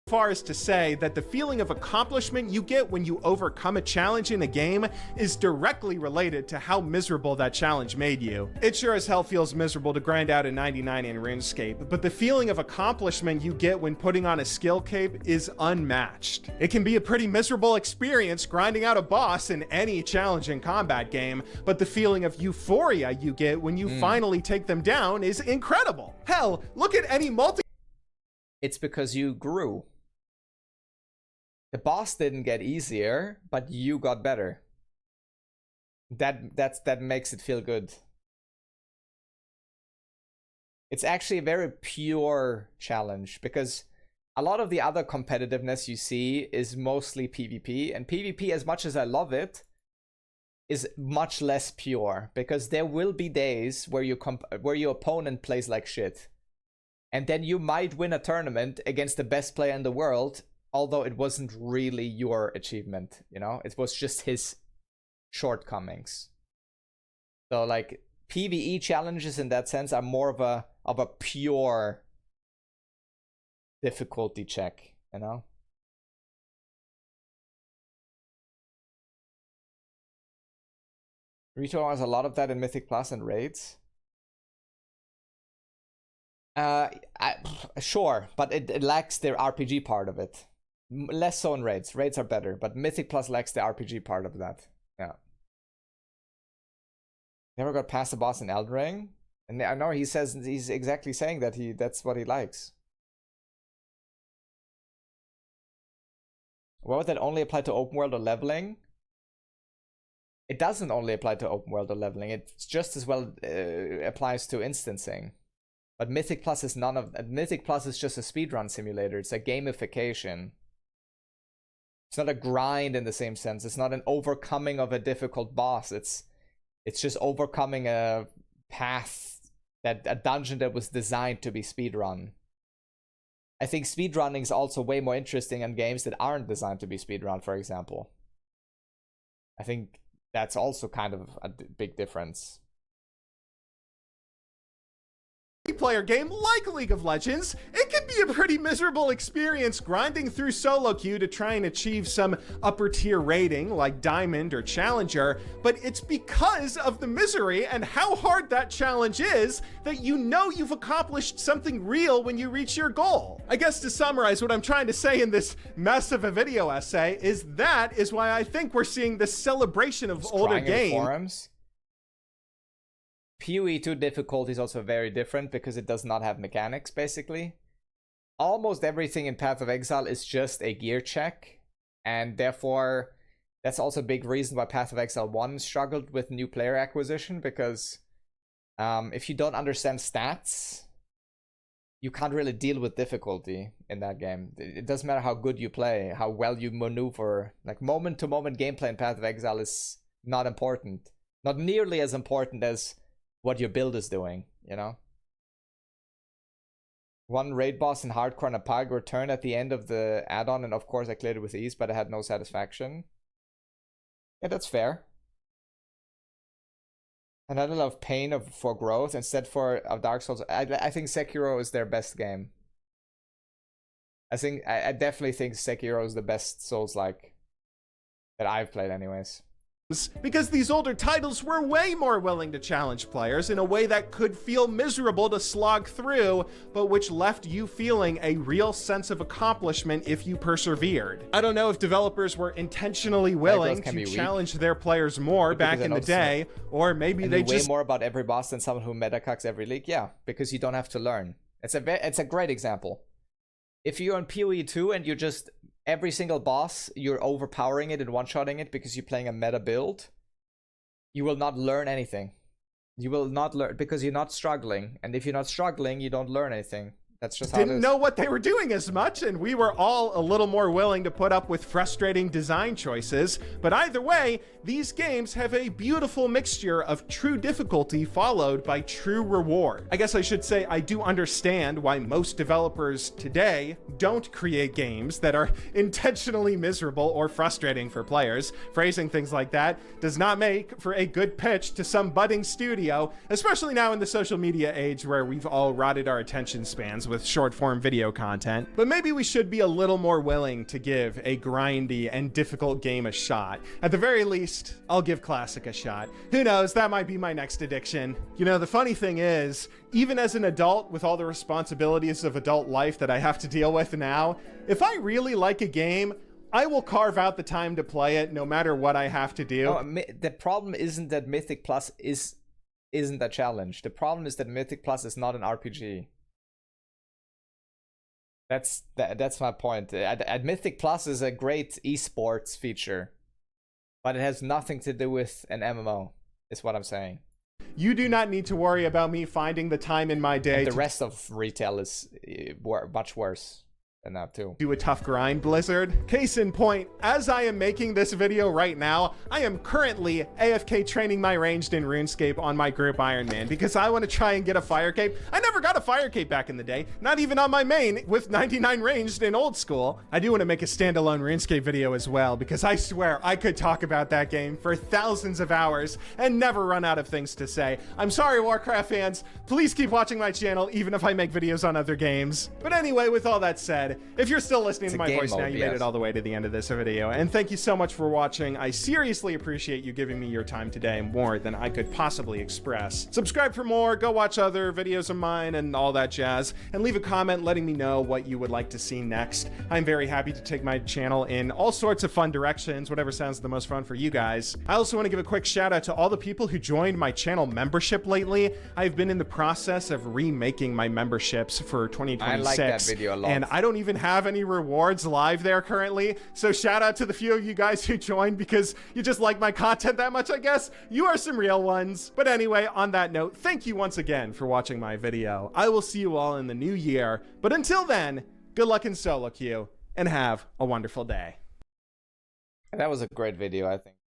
Far as to say that the feeling of accomplishment you get when you overcome a challenge in a game is directly related to how miserable that challenge made you. It sure as hell feels miserable to grind out a 99 in RuneScape, but the feeling of accomplishment you get when putting on a skill cape is unmatched. It can be a pretty miserable experience grinding out a boss in any challenging combat game, but the feeling of euphoria you get when you finally take them down is incredible. Hell, look at any It's because you grew. The boss didn't get easier, but you got better. That makes it feel good. It's actually a very pure challenge, because a lot of the other competitiveness you see is mostly PvP, and PvP, as much as I love it, is much less pure, because there will be days where your opponent plays like shit. And then you might win a tournament against the best player in the world, although it wasn't really your achievement, you know? It was just his shortcomings. So, like, PvE challenges in that sense are more of a pure difficulty check, you know? Retail has a lot of that in Mythic Plus and raids. Sure, but it lacks the RPG part of it. Less so in raids. Raids are better, but Mythic Plus lacks the RPG part of that. Yeah. Never got past the boss in Elden Ring, and I know he's exactly saying that that's what he likes. Why would that only apply to open world or leveling? It doesn't only apply to open world or leveling. It just as well applies to instancing. But Mythic Plus is Mythic Plus is just a speedrun simulator. It's a gamification. It's not a grind in the same sense. It's not an overcoming of a difficult boss. It's just overcoming a path, a dungeon that was designed to be speedrun. I think speedrunning is also way more interesting in games that aren't designed to be speedrun, for example. I think that's also kind of a big difference. Player game like League of Legends, it can be a pretty miserable experience grinding through solo queue to try and achieve some upper tier rating like Diamond or Challenger, but it's because of the misery and how hard that challenge is that you know you've accomplished something real when you reach your goal. I guess to summarize what I'm trying to say in this mess of a video essay is that is why I think we're seeing this celebration of older games. PoE 2 difficulty is also very different because it does not have mechanics, basically. Almost everything in Path of Exile is just a gear check, and therefore that's also a big reason why Path of Exile 1 struggled with new player acquisition, because if you don't understand stats, you can't really deal with difficulty in that game. It doesn't matter how good you play, how well you maneuver. Like, moment-to-moment gameplay in Path of Exile is not important. Not nearly as important as what your build is doing, you know? One raid boss in hardcore and a pug returned at the end of the add-on, and of course I cleared it with ease, but I had no satisfaction. Yeah, that's fair. Another level of pain for growth instead of Dark Souls. I think Sekiro is their best game. I definitely think Sekiro is the best Souls-like that I've played anyways. because these older titles were way more willing to challenge players in a way that could feel miserable to slog through, but which left you feeling a real sense of accomplishment if you persevered. I don't know if developers were intentionally willing to challenge their players more back in the day, or maybe they just way more about every boss than someone who metacucks every league. Yeah, because you don't have to learn. It's a great example. If you're on PoE 2 and you just every single boss, you're overpowering it and one-shotting it because you're playing a meta build, you will not learn anything. You will not learn because you're not struggling. And if you're not struggling, you don't learn anything. That's just how it is. Didn't know what they were doing as much, and we were all a little more willing to put up with frustrating design choices. But either way, these games have a beautiful mixture of true difficulty followed by true reward. I guess I should say I do understand why most developers today don't create games that are intentionally miserable or frustrating for players. Phrasing things like that does not make for a good pitch to some budding studio, especially now in the social media age where we've all rotted our attention spans with short-form video content. But maybe we should be a little more willing to give a grindy and difficult game a shot. At the very least, I'll give Classic a shot. Who knows, that might be my next addiction. You know, the funny thing is, even as an adult with all the responsibilities of adult life that I have to deal with now, if I really like a game, I will carve out the time to play it no matter what I have to do. No, the problem isn't that Mythic Plus isn't a challenge. The problem is that Mythic Plus is not an RPG. That's my point. Mythic Plus is a great esports feature, but it has nothing to do with an MMO, is what I'm saying. You do not need to worry about me finding the time in my day. And the rest of retail is much worse than that too. Do a tough grind, Blizzard. Case in point, as I am making this video right now, I am currently AFK training my ranged in RuneScape on my group Iron Man because I want to try and get a fire cape. I never got a fire cape back in the day, not even on my main with 99 ranged in old school. I do want to make a standalone RuneScape video as well because I swear I could talk about that game for thousands of hours and never run out of things to say. I'm sorry, Warcraft fans. Please keep watching my channel even if I make videos on other games. But anyway, with all that said, if you're still listening to my voice now, you made it all the way to the end of this video. And thank you so much for watching. I seriously appreciate you giving me your time today, more than I could possibly express. Subscribe for more, go watch other videos of mine and all that jazz, and leave a comment letting me know what you would like to see next. I'm very happy to take my channel in all sorts of fun directions, whatever sounds the most fun for you guys. I also want to give a quick shout out to all the people who joined my channel membership lately. I've been in the process of remaking my memberships for 2026. I like that video a lot. And I don't even have any rewards live there currently, so shout out to the few of you guys who joined because you just like my content that much, I guess. You are some real ones. But anyway, on that note, thank you once again for watching my video. I will see you all in the new year, but until then, good luck in solo queue and have a wonderful day. That was a great video, I think.